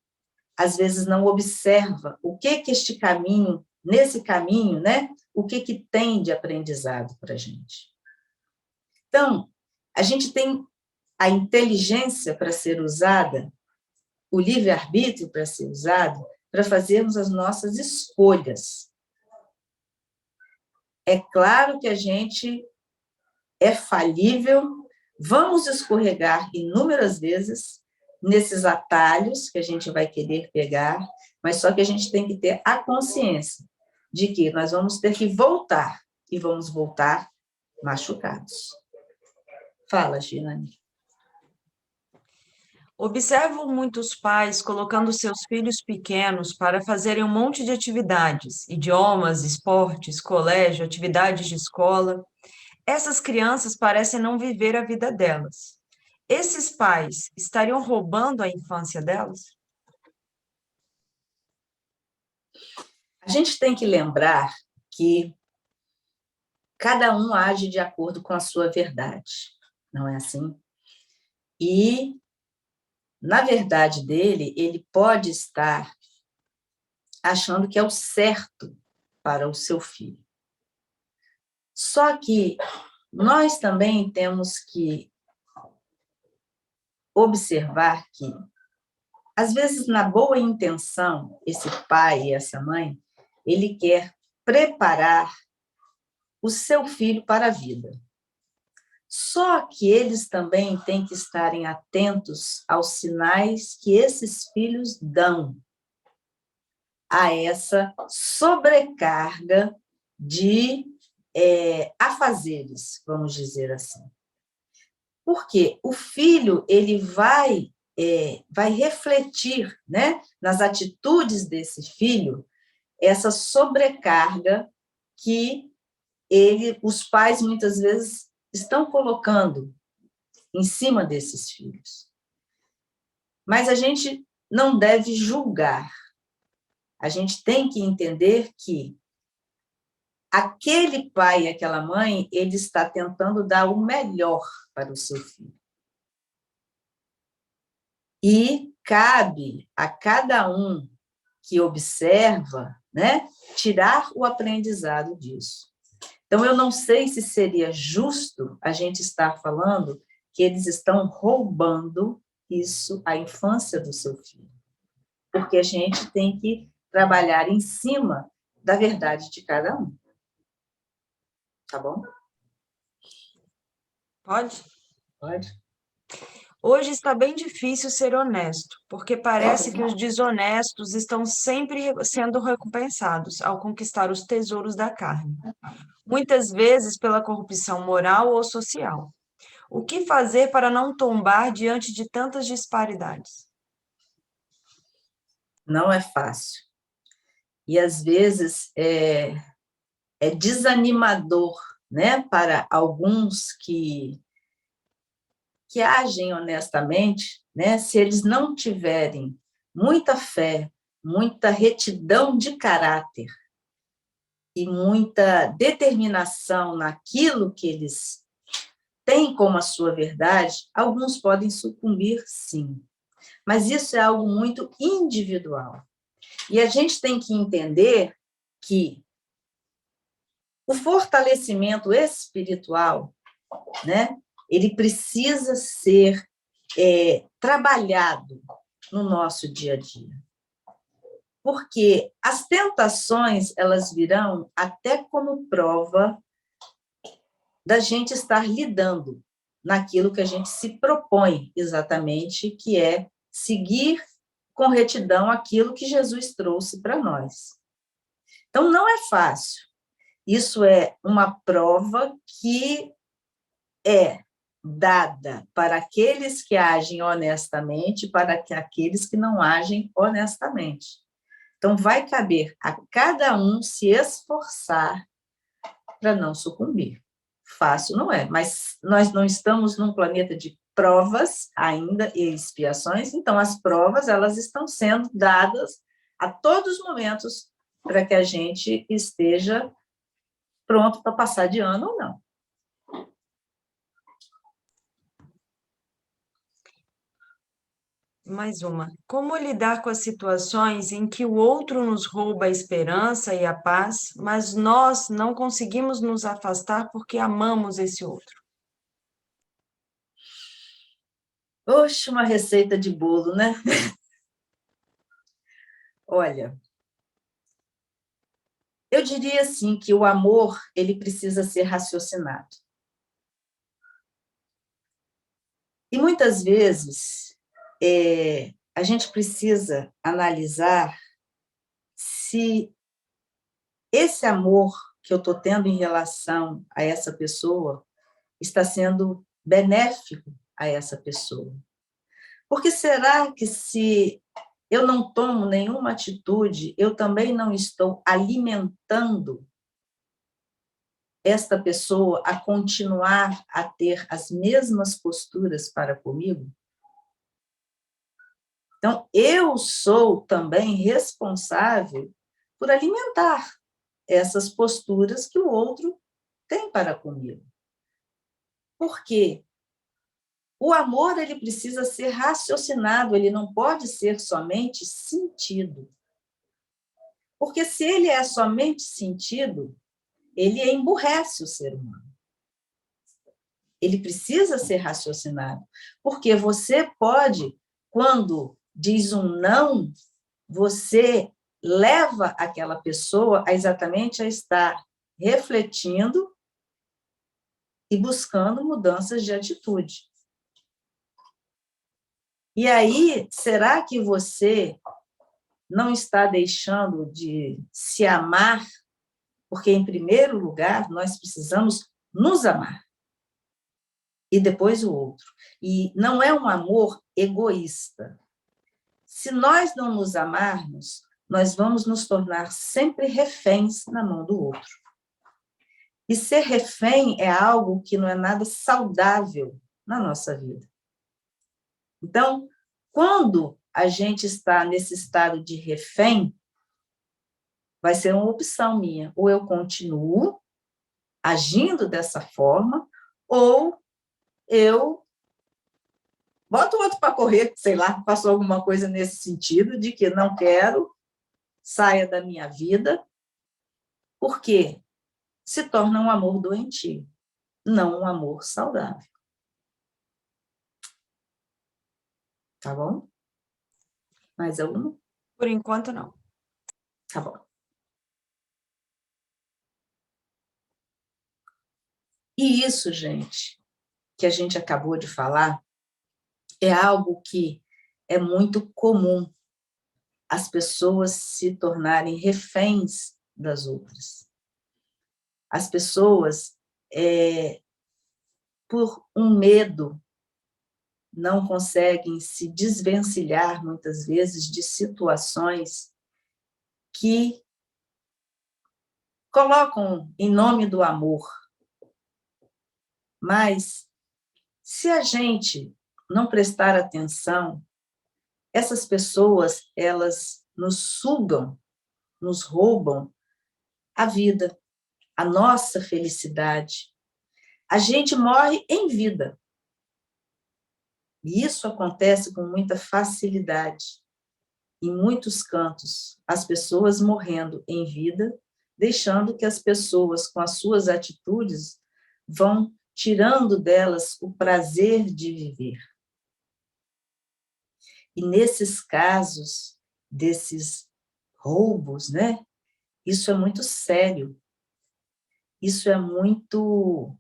às vezes não observa o que este caminho, nesse caminho, né? O que tem de aprendizado para a gente. Então, a gente tem a inteligência para ser usada, o livre-arbítrio para ser usado, para fazermos as nossas escolhas. É claro que a gente é falível, vamos escorregar inúmeras vezes nesses atalhos que a gente vai querer pegar, mas só que a gente tem que ter a consciência de que nós vamos ter que voltar, e vamos voltar machucados. Fala, Girane. Observo muitos pais colocando seus filhos pequenos para fazerem um monte de atividades, idiomas, esportes, colégio, atividades de escola. Essas crianças parecem não viver a vida delas. Esses pais estariam roubando a infância delas? A gente tem que lembrar que cada um age de acordo com a sua verdade, não é assim? E, na verdade dele, ele pode estar achando que é o certo para o seu filho. Só que nós também temos que observar que, às vezes, na boa intenção, esse pai e essa mãe, ele quer preparar o seu filho para a vida. Só que eles também têm que estarem atentos aos sinais que esses filhos dão a essa sobrecarga de afazeres, vamos dizer assim. Porque o filho ele vai refletir, né, nas atitudes desse filho essa sobrecarga que os pais muitas vezes estão colocando em cima desses filhos. Mas a gente não deve julgar. A gente tem que entender que aquele pai e aquela mãe, ele está tentando dar o melhor para o seu filho. E cabe a cada um que observa, né, tirar o aprendizado disso. Então, eu não sei se seria justo a gente estar falando que eles estão roubando isso, a infância do seu filho. Porque a gente tem que trabalhar em cima da verdade de cada um. Tá bom? Pode? Pode. Hoje está bem difícil ser honesto, porque parece que os desonestos estão sempre sendo recompensados ao conquistar os tesouros da carne, muitas vezes pela corrupção moral ou social. O que fazer para não tombar diante de tantas disparidades? Não é fácil. E, às vezes, é desanimador, né, para alguns que agem honestamente, né, se eles não tiverem muita fé, muita retidão de caráter e muita determinação naquilo que eles têm como a sua verdade, alguns podem sucumbir, sim. Mas isso é algo muito individual. E a gente tem que entender que o fortalecimento espiritual, né, ele precisa ser trabalhado no nosso dia a dia. Porque as tentações, elas virão até como prova da gente estar lidando naquilo que a gente se propõe exatamente, que é seguir com retidão aquilo que Jesus trouxe para nós. Então, não é fácil. Isso é uma prova que é dada para aqueles que agem honestamente, para aqueles que não agem honestamente. Então, vai caber a cada um se esforçar para não sucumbir. Fácil não é, mas nós não estamos num planeta de provas ainda e expiações, então as provas, elas estão sendo dadas a todos os momentos para que a gente esteja pronto para passar de ano ou não. Mais uma. Como lidar com as situações em que o outro nos rouba a esperança e a paz, mas nós não conseguimos nos afastar porque amamos esse outro? Oxe, uma receita de bolo, né? Olha, eu diria assim que o amor, ele precisa ser raciocinado. E muitas vezes a gente precisa analisar se esse amor que eu estou tendo em relação a essa pessoa está sendo benéfico a essa pessoa. Porque será que se eu não tomo nenhuma atitude, eu também não estou alimentando esta pessoa a continuar a ter as mesmas posturas para comigo? Então, eu sou também responsável por alimentar essas posturas que o outro tem para comigo. Por quê? O amor, ele precisa ser raciocinado, ele não pode ser somente sentido. Porque se ele é somente sentido, ele emburrece o ser humano. Ele precisa ser raciocinado. Porque você pode, quando diz um não, você leva aquela pessoa a exatamente a estar refletindo e buscando mudanças de atitude. E aí, será que você não está deixando de se amar? Porque, em primeiro lugar, nós precisamos nos amar. E depois o outro. E não é um amor egoísta. Se nós não nos amarmos, nós vamos nos tornar sempre reféns na mão do outro. E ser refém é algo que não é nada saudável na nossa vida. Então, quando a gente está nesse estado de refém, vai ser uma opção minha. Ou eu continuo agindo dessa forma, ou eu boto o outro para correr, sei lá, passou alguma coisa nesse sentido, de que não quero, saia da minha vida, porque se torna um amor doentio, não um amor saudável. Tá bom? Mais alguma? Por enquanto, não. Tá bom. E isso, gente, que a gente acabou de falar, é algo que é muito comum as pessoas se tornarem reféns das outras. As pessoas, por um medo, não conseguem se desvencilhar, muitas vezes, de situações que colocam em nome do amor. Mas, se a gente não prestar atenção, essas pessoas, elas nos sugam, nos roubam a vida, a nossa felicidade. A gente morre em vida. E isso acontece com muita facilidade. Em muitos cantos, as pessoas morrendo em vida, deixando que as pessoas, com as suas atitudes, vão tirando delas o prazer de viver. E nesses casos, desses roubos, né? Isso é muito sério. Isso é muito,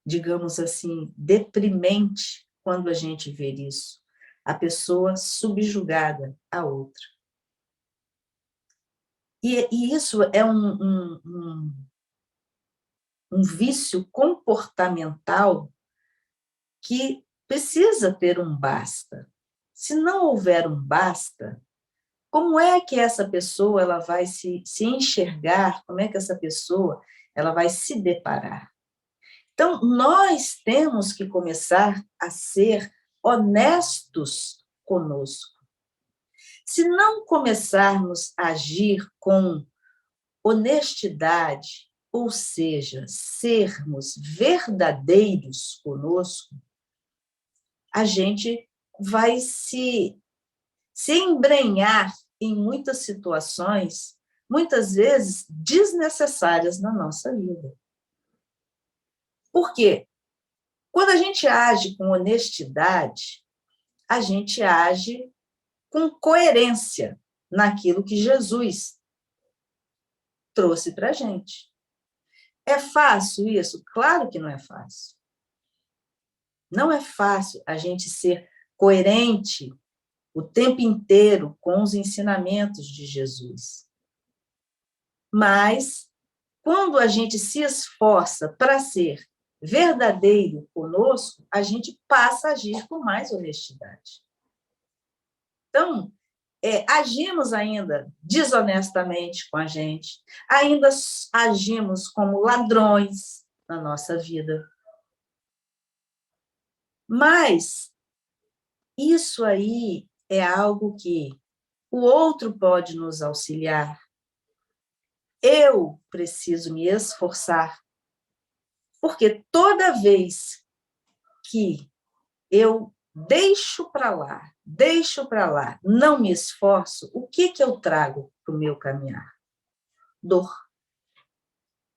digamos assim, deprimente quando a gente vê isso. A pessoa subjugada à outra. E isso é um vício comportamental que precisa ter um basta. Se não houver um basta, como é que essa pessoa ela vai se enxergar? Como é que essa pessoa ela vai se deparar? Então, nós temos que começar a ser honestos conosco. Se não começarmos a agir com honestidade, ou seja, sermos verdadeiros conosco, a gente vai se embrenhar em muitas situações, muitas vezes desnecessárias na nossa vida. Por quê? Quando a gente age com honestidade, a gente age com coerência naquilo que Jesus trouxe para a gente. É fácil isso? Claro que não é fácil. Não é fácil a gente ser coerente o tempo inteiro com os ensinamentos de Jesus. Mas, quando a gente se esforça para ser verdadeiro conosco, a gente passa a agir com mais honestidade. Então, agimos ainda desonestamente com a gente, ainda agimos como ladrões na nossa vida. Mas isso aí é algo que o outro pode nos auxiliar. Eu preciso me esforçar, porque toda vez que eu deixo para lá, não me esforço, o que eu trago para o meu caminhar? Dor.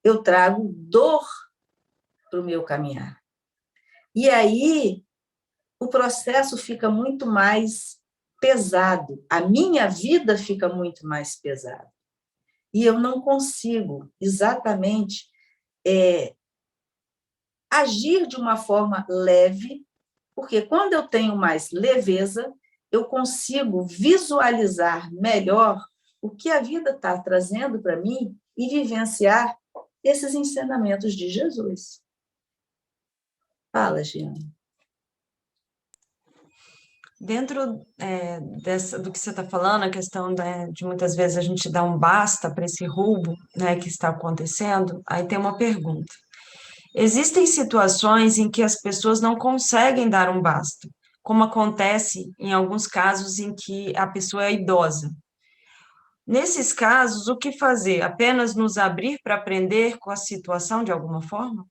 Eu trago dor para o meu caminhar. E aí, o processo fica muito mais pesado, a minha vida fica muito mais pesada. E eu não consigo exatamente agir de uma forma leve, porque quando eu tenho mais leveza, eu consigo visualizar melhor o que a vida está trazendo para mim e vivenciar esses ensinamentos de Jesus. Fala, Giana. Dentro do que você está falando, a questão de muitas vezes a gente dar um basta para esse roubo, né, que está acontecendo, aí tem uma pergunta. Existem situações em que as pessoas não conseguem dar um basta, como acontece em alguns casos em que a pessoa é idosa. Nesses casos, o que fazer? Apenas nos abrir para aprender com a situação de alguma forma?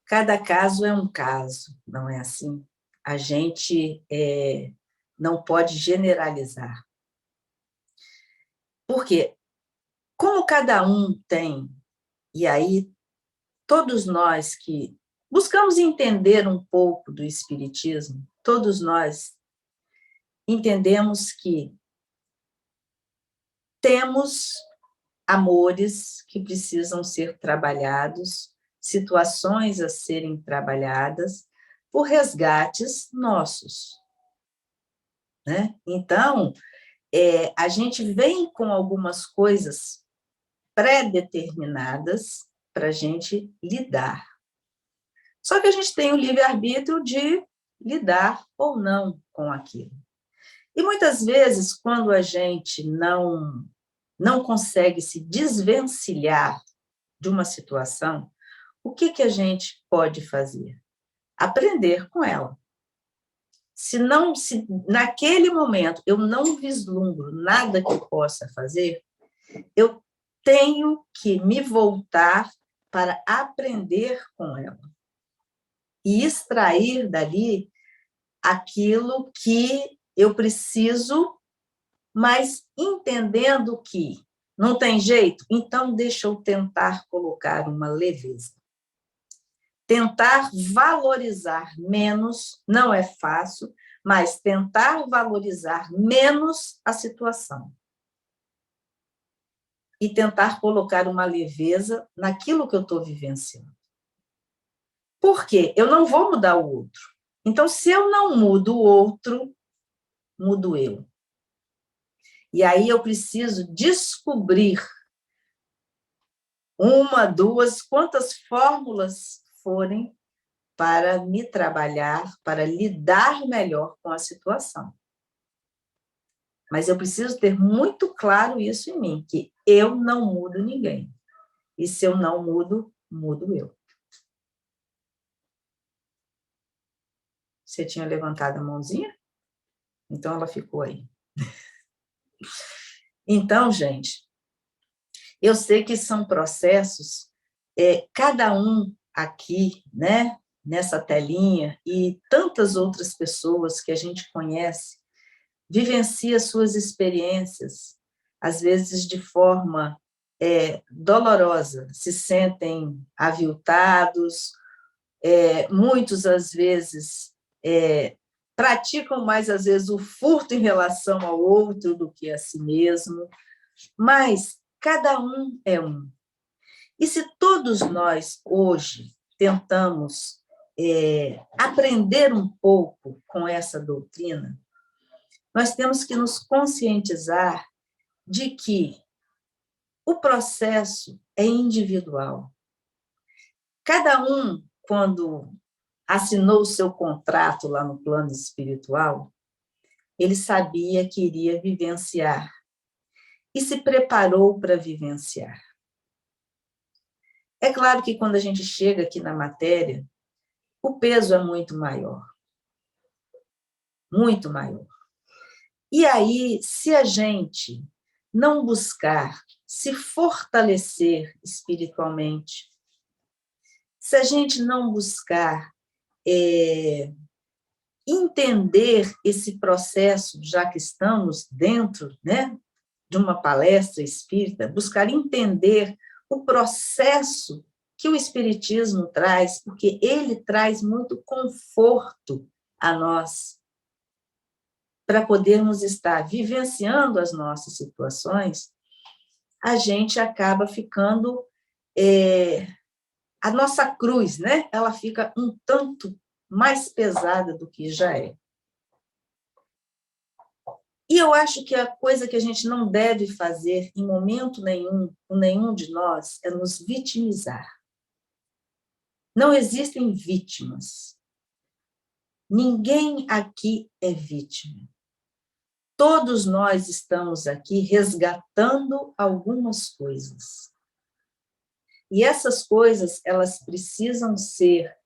Cada caso é um caso, não é assim? A gente não pode generalizar. Porque, como cada um tem, e aí todos nós que buscamos entender um pouco do Espiritismo, todos nós entendemos que temos amores que precisam ser trabalhados, situações a serem trabalhadas por resgates nossos, né? Então, a gente vem com algumas coisas pré-determinadas para a gente lidar. Só que a gente tem o livre-arbítrio de lidar ou não com aquilo. E muitas vezes, quando a gente não consegue se desvencilhar de uma situação, o que a gente pode fazer? Aprender com ela. Se naquele momento eu não vislumbro nada que eu possa fazer, eu tenho que me voltar para aprender com ela e extrair dali aquilo que eu preciso, mas entendendo que não tem jeito, então deixa eu tentar colocar uma leveza. Tentar valorizar menos não é fácil, mas tentar valorizar menos a situação. E tentar colocar uma leveza naquilo que eu estou vivenciando. Por quê? Eu não vou mudar o outro. Então, se eu não mudo o outro, mudo eu. E aí eu preciso descobrir uma, duas, quantas fórmulas forem para me trabalhar, para lidar melhor com a situação. Mas eu preciso ter muito claro isso em mim, que eu não mudo ninguém. E se eu não mudo, mudo eu. Você tinha levantado a mãozinha? Então, ela ficou aí. Então, gente, eu sei que são processos, cada um aqui, né, nessa telinha, e tantas outras pessoas que a gente conhece, vivencia suas experiências, às vezes de forma dolorosa, se sentem aviltados, muitos, às vezes, praticam mais, às vezes, o furto em relação ao outro do que a si mesmo, mas cada um é um. E se todos nós, hoje, tentamos aprender um pouco com essa doutrina, nós temos que nos conscientizar de que o processo é individual. Cada um, quando assinou o seu contrato lá no plano espiritual, ele sabia que iria vivenciar e se preparou para vivenciar. É claro que quando a gente chega aqui na matéria, o peso é muito maior. Muito maior. E aí, se a gente não buscar se fortalecer espiritualmente, se a gente não buscar entender esse processo, já que estamos dentro, né, de uma palestra espírita, buscar entender o processo que o Espiritismo traz, porque ele traz muito conforto a nós, para podermos estar vivenciando as nossas situações, a gente acaba ficando... a nossa cruz, né? Ela fica um tanto mais pesada do que já é. E eu acho que a coisa que a gente não deve fazer em momento nenhum, com nenhum de nós, é nos vitimizar. Não existem vítimas. Ninguém aqui é vítima. Todos nós estamos aqui resgatando algumas coisas. E essas coisas, elas precisam ser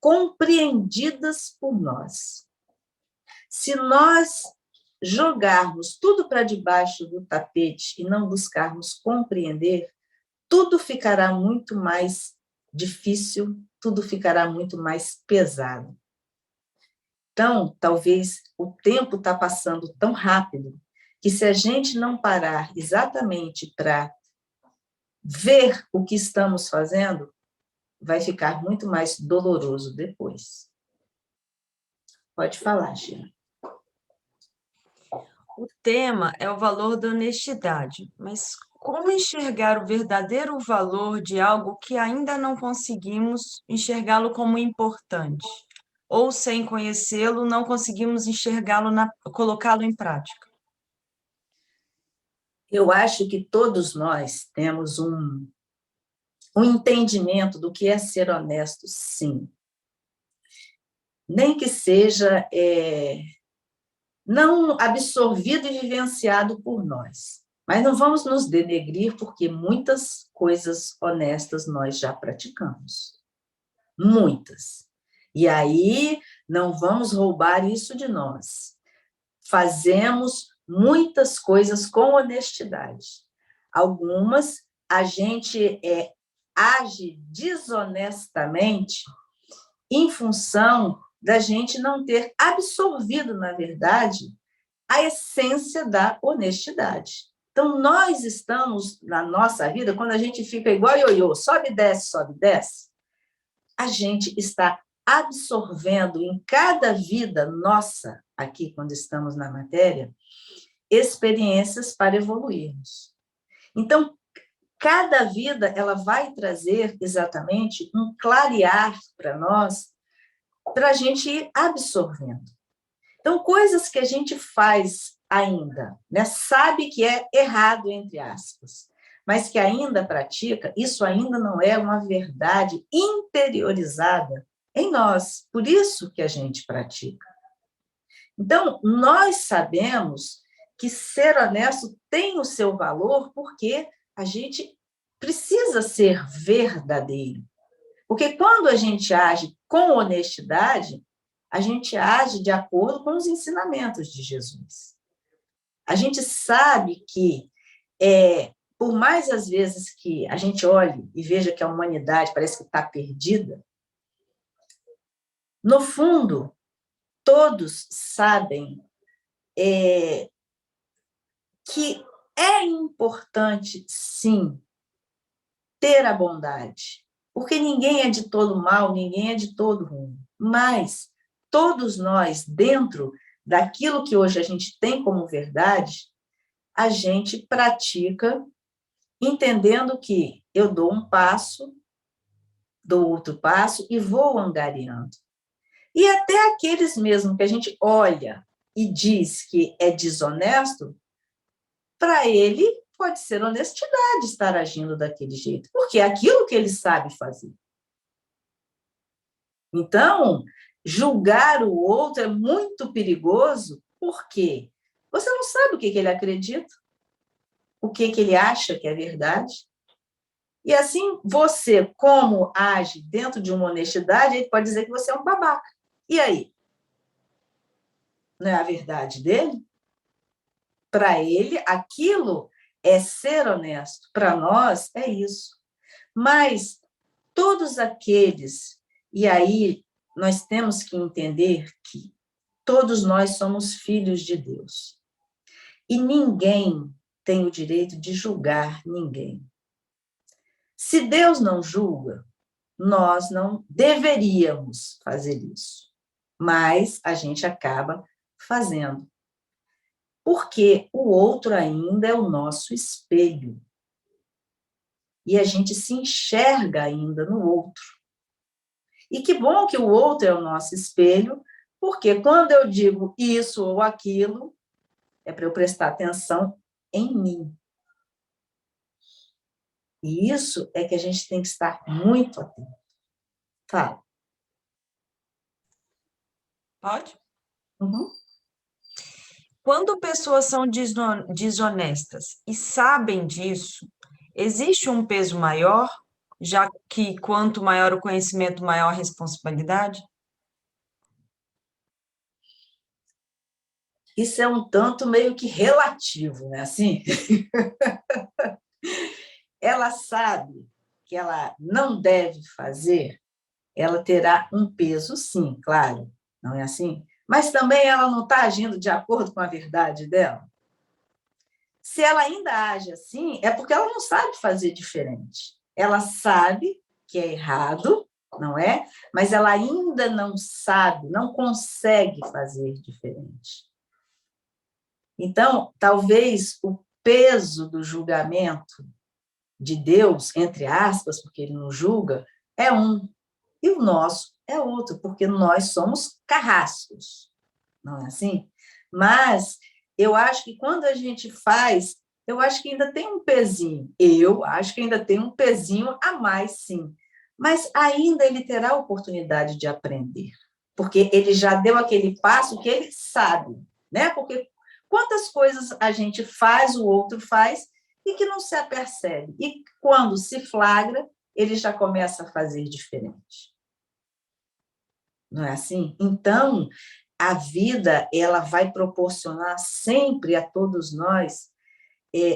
compreendidas por nós. Se nós jogarmos tudo para debaixo do tapete e não buscarmos compreender, tudo ficará muito mais difícil, tudo ficará muito mais pesado. Então, talvez o tempo está passando tão rápido que se a gente não parar exatamente para ver o que estamos fazendo, vai ficar muito mais doloroso depois. Pode falar, Gina. O tema é o valor da honestidade, mas como enxergar o verdadeiro valor de algo que ainda não conseguimos enxergá-lo como importante? Ou, sem conhecê-lo, não conseguimos enxergá-lo, colocá-lo em prática? Eu acho que todos nós temos um entendimento do que é ser honesto, sim. Nem que seja não absorvido e vivenciado por nós. Mas não vamos nos denegrir, porque muitas coisas honestas nós já praticamos. Muitas. E aí, não vamos roubar isso de nós. Fazemos muitas coisas com honestidade. Algumas, a gente age desonestamente em função da gente não ter absorvido, na verdade, a essência da honestidade. Então, nós estamos, na nossa vida, quando a gente fica igual ioiô, sobe e desce, a gente está absorvendo em cada vida nossa, aqui quando estamos na matéria, experiências para evoluirmos. Então, cada vida ela vai trazer exatamente um clarear para nós, para a gente ir absorvendo. Então, coisas que a gente faz ainda, né, sabe que é errado, entre aspas, mas que ainda pratica, isso ainda não é uma verdade interiorizada em nós. Por isso que a gente pratica. Então, nós sabemos que ser honesto tem o seu valor porque a gente precisa ser verdadeiro. Porque quando a gente age com honestidade, a gente age de acordo com os ensinamentos de Jesus. A gente sabe que, por mais às vezes que a gente olhe e veja que a humanidade parece que está perdida, no fundo, todos sabem que é importante, sim, ter a bondade, porque ninguém é de todo mal, ninguém é de todo ruim, mas todos nós, dentro daquilo que hoje a gente tem como verdade, a gente pratica entendendo que eu dou um passo, dou outro passo e vou angariando. E até aqueles mesmo que a gente olha e diz que é desonesto, para ele pode ser honestidade estar agindo daquele jeito, porque é aquilo que ele sabe fazer. Então, julgar o outro é muito perigoso, porque você não sabe o que ele acredita, o que ele acha que é verdade. E assim, você, como age dentro de uma honestidade, ele pode dizer que você é um babaca. E aí? Não é a verdade dele? Para ele, aquilo é ser honesto. Para nós, é isso. Mas todos aqueles, e aí nós temos que entender que todos nós somos filhos de Deus. E ninguém tem o direito de julgar ninguém. Se Deus não julga, nós não deveríamos fazer isso. Mas a gente acaba fazendo. Porque o outro ainda é o nosso espelho. E a gente se enxerga ainda no outro. E que bom que o outro é o nosso espelho, porque quando eu digo isso ou aquilo, é para eu prestar atenção em mim. E isso é que a gente tem que estar muito atento. Fala. Pode? Uhum. Quando pessoas são desonestas e sabem disso, existe um peso maior, já que quanto maior o conhecimento, maior a responsabilidade? Isso é um tanto meio que relativo, né? Assim, ela sabe que ela não deve fazer, ela terá um peso, sim, claro, não é assim? Mas também ela não está agindo de acordo com a verdade dela. Se ela ainda age assim, é porque ela não sabe fazer diferente. Ela sabe que é errado, não é? Mas ela ainda não sabe, não consegue fazer diferente. Então, talvez o peso do julgamento de Deus, entre aspas, porque ele não julga, é um, e o nosso é outro, porque nós somos carrascos, não é assim? Mas eu acho que quando a gente faz, eu acho que ainda tem um pezinho, eu acho que ainda tem um pezinho a mais, sim, mas ainda ele terá a oportunidade de aprender, porque ele já deu aquele passo que ele sabe, né? Porque quantas coisas a gente faz, o outro faz, e que não se apercebe, e quando se flagra, ele já começa a fazer diferente. Não é assim? Então, a vida ela vai proporcionar sempre a todos nós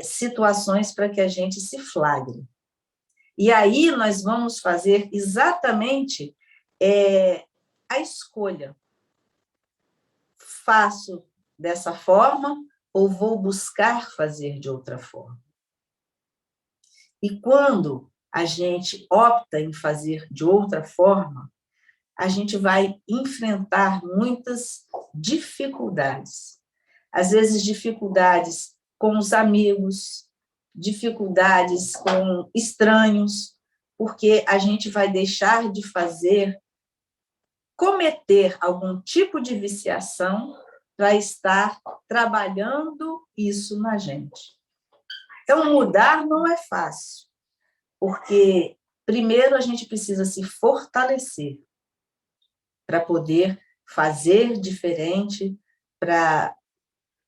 situações para que a gente se flagre. E aí nós vamos fazer exatamente a escolha. Faço dessa forma ou vou buscar fazer de outra forma? E quando a gente opta em fazer de outra forma, a gente vai enfrentar muitas dificuldades. Às vezes, dificuldades com os amigos, dificuldades com estranhos, porque a gente vai deixar de cometer algum tipo de viciação para estar trabalhando isso na gente. Então, mudar não é fácil, porque primeiro a gente precisa se fortalecer para poder fazer diferente, para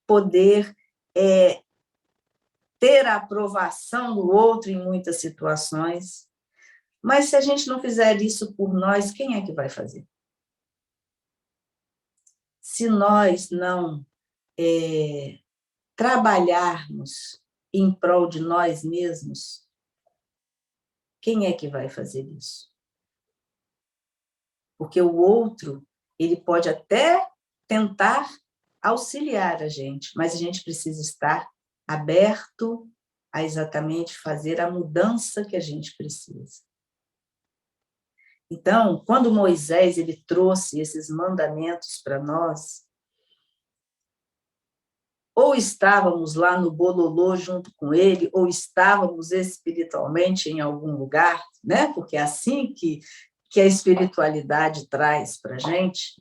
poder ter a aprovação do outro em muitas situações. Mas se a gente não fizer isso por nós, quem é que vai fazer? Se nós não trabalharmos em prol de nós mesmos, quem é que vai fazer isso? Porque o outro, ele pode até tentar auxiliar a gente, mas a gente precisa estar aberto a exatamente fazer a mudança que a gente precisa. Então, quando Moisés ele trouxe esses mandamentos para nós, ou estávamos lá no bololô junto com ele, ou estávamos espiritualmente em algum lugar, né? Porque é assim que a espiritualidade traz para a gente.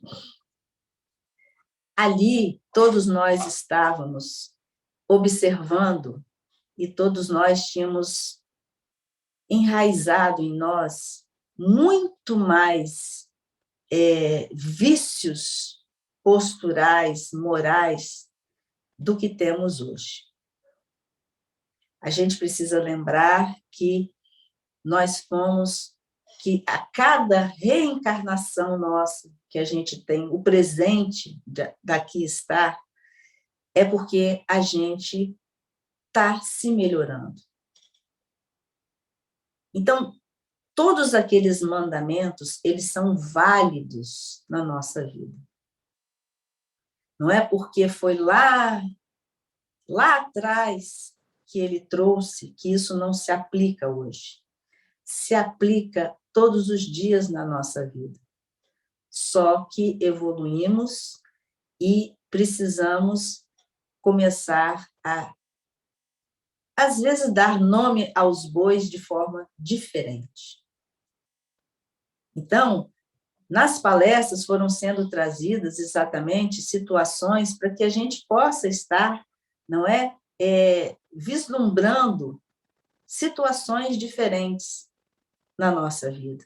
Ali, todos nós estávamos observando e todos nós tínhamos enraizado em nós muito mais vícios posturais, morais, do que temos hoje. A gente precisa lembrar que nós fomos, que a cada reencarnação nossa que a gente tem, o presente daqui está, é porque a gente está se melhorando. Então, todos aqueles mandamentos, eles são válidos na nossa vida. Não é porque foi lá atrás que ele trouxe que isso não se aplica hoje. Se aplica todos os dias na nossa vida. Só que evoluímos e precisamos começar a, às vezes, dar nome aos bois de forma diferente. Então, nas palestras foram sendo trazidas exatamente situações para que a gente possa estar, não é, vislumbrando situações diferentes na nossa vida.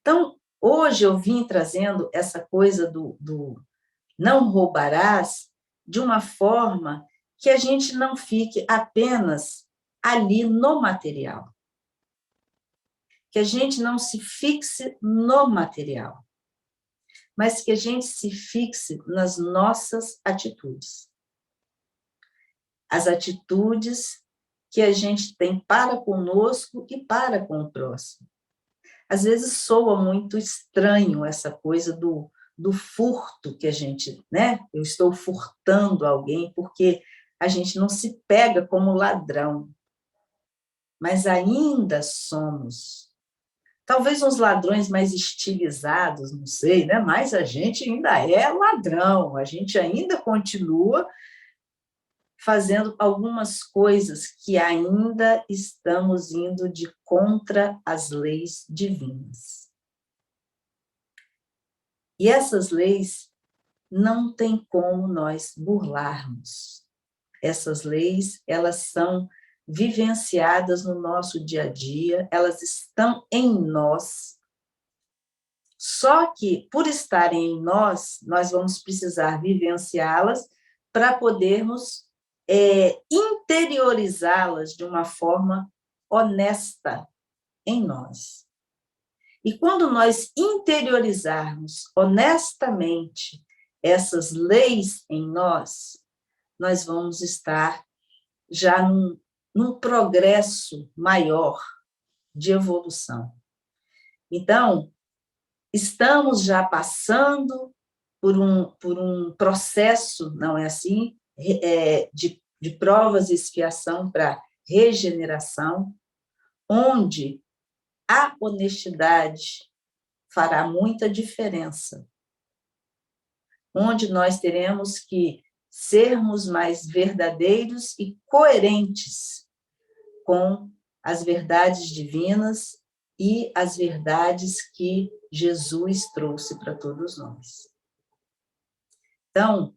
Então, hoje eu vim trazendo essa coisa do não roubarás de uma forma que a gente não fique apenas ali no material. Que a gente não se fixe no material, mas que a gente se fixe nas nossas atitudes. As atitudes que a gente tem para conosco e para com o próximo. Às vezes soa muito estranho essa coisa do furto que a gente, né? Eu estou furtando alguém porque a gente não se pega como ladrão, mas ainda somos. Talvez uns ladrões mais estilizados, não sei, né? Mas a gente ainda é ladrão, a gente ainda continua fazendo algumas coisas que ainda estamos indo de contra as leis divinas. E essas leis não tem como nós burlarmos. Essas leis, elas são vivenciadas no nosso dia a dia, elas estão em nós. Só que, por estarem em nós, nós vamos precisar vivenciá-las para podermos interiorizá-las de uma forma honesta em nós. E quando nós interiorizarmos honestamente essas leis em nós, nós vamos estar já num progresso maior de evolução. Então, estamos já passando por um processo, não é assim, de provas e expiação para regeneração, onde a honestidade fará muita diferença, onde nós teremos que sermos mais verdadeiros e coerentes com as verdades divinas e as verdades que Jesus trouxe para todos nós. Então,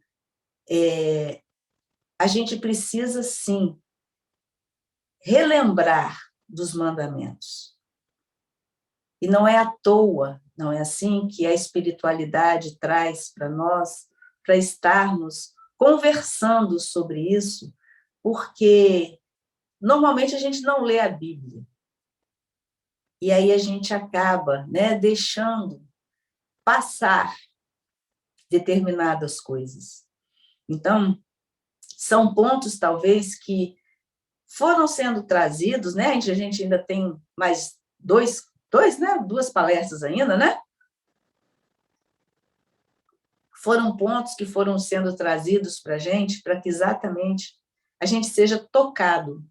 a gente precisa, sim, relembrar dos mandamentos. E não é à toa, não é assim que a espiritualidade traz para nós, para estarmos conversando sobre isso, porque normalmente a gente não lê a Bíblia. E aí a gente acaba, né, deixando passar determinadas coisas. Então, são pontos, talvez, que foram sendo trazidos, né? A gente ainda tem mais duas palestras ainda, né? Foram pontos que foram sendo trazidos para a gente, para que exatamente a gente seja tocado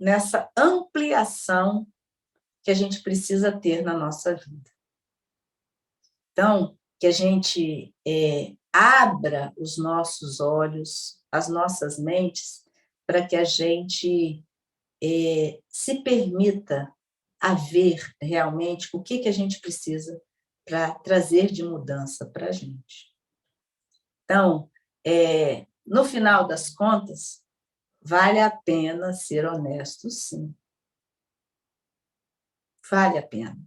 nessa ampliação que a gente precisa ter na nossa vida. Então, que a gente abra os nossos olhos, as nossas mentes, para que a gente se permita a ver realmente o que a gente precisa para trazer de mudança para a gente. Então, no final das contas, vale a pena ser honesto, sim. Vale a pena.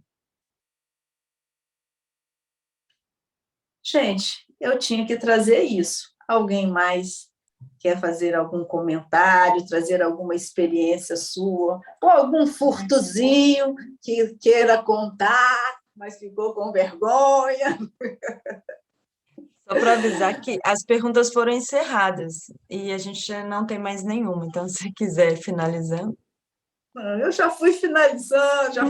Gente, eu tinha que trazer isso. Alguém mais quer fazer algum comentário, trazer alguma experiência sua, ou algum furtozinho que queira contar, mas ficou com vergonha? Só para avisar que as perguntas foram encerradas e a gente já não tem mais nenhuma, então se quiser finalizando. Eu já fui finalizando,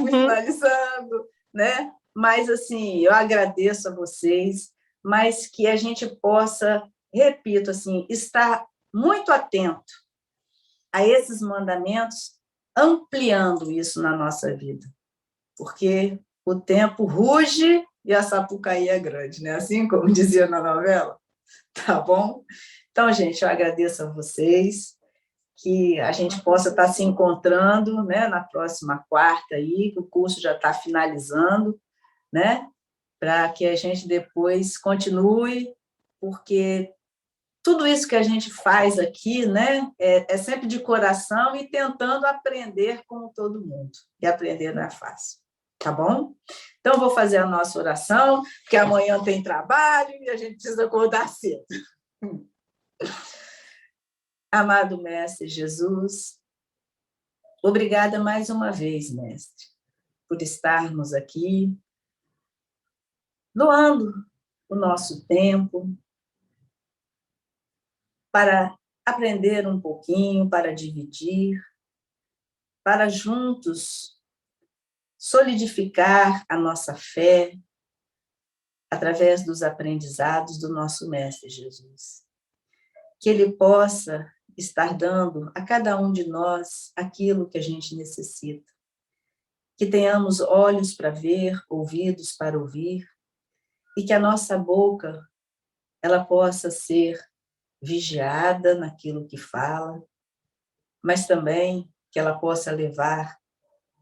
né? Mas, assim, eu agradeço a vocês, mas que a gente possa, repito, assim, estar muito atento a esses mandamentos, ampliando isso na nossa vida, porque o tempo ruge e a Sapucaí é grande, né? Assim como dizia na novela, tá bom? Então, gente, eu agradeço a vocês, que a gente possa estar se encontrando, né, na próxima quarta aí, que o curso já está finalizando, né, para que a gente depois continue, porque tudo isso que a gente faz aqui, né, é sempre de coração e tentando aprender como todo mundo, e aprender não é fácil, tá bom? Então, eu vou fazer a nossa oração, porque amanhã tem trabalho e a gente precisa acordar cedo. Amado Mestre Jesus, obrigada mais uma vez, Mestre, por estarmos aqui, doando o nosso tempo para aprender um pouquinho, para dividir, para juntos solidificar a nossa fé através dos aprendizados do nosso Mestre Jesus. Que Ele possa estar dando a cada um de nós aquilo que a gente necessita. Que tenhamos olhos para ver, ouvidos para ouvir, e que a nossa boca ela possa ser vigiada naquilo que fala, mas também que ela possa levar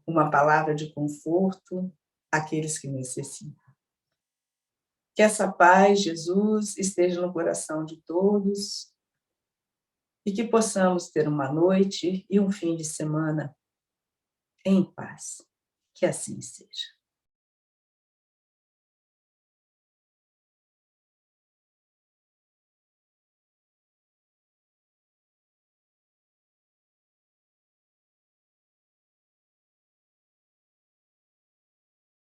uma palavra de conforto àqueles que necessitam. Que essa paz, Jesus, esteja no coração de todos e que possamos ter uma noite e um fim de semana em paz. Que assim seja.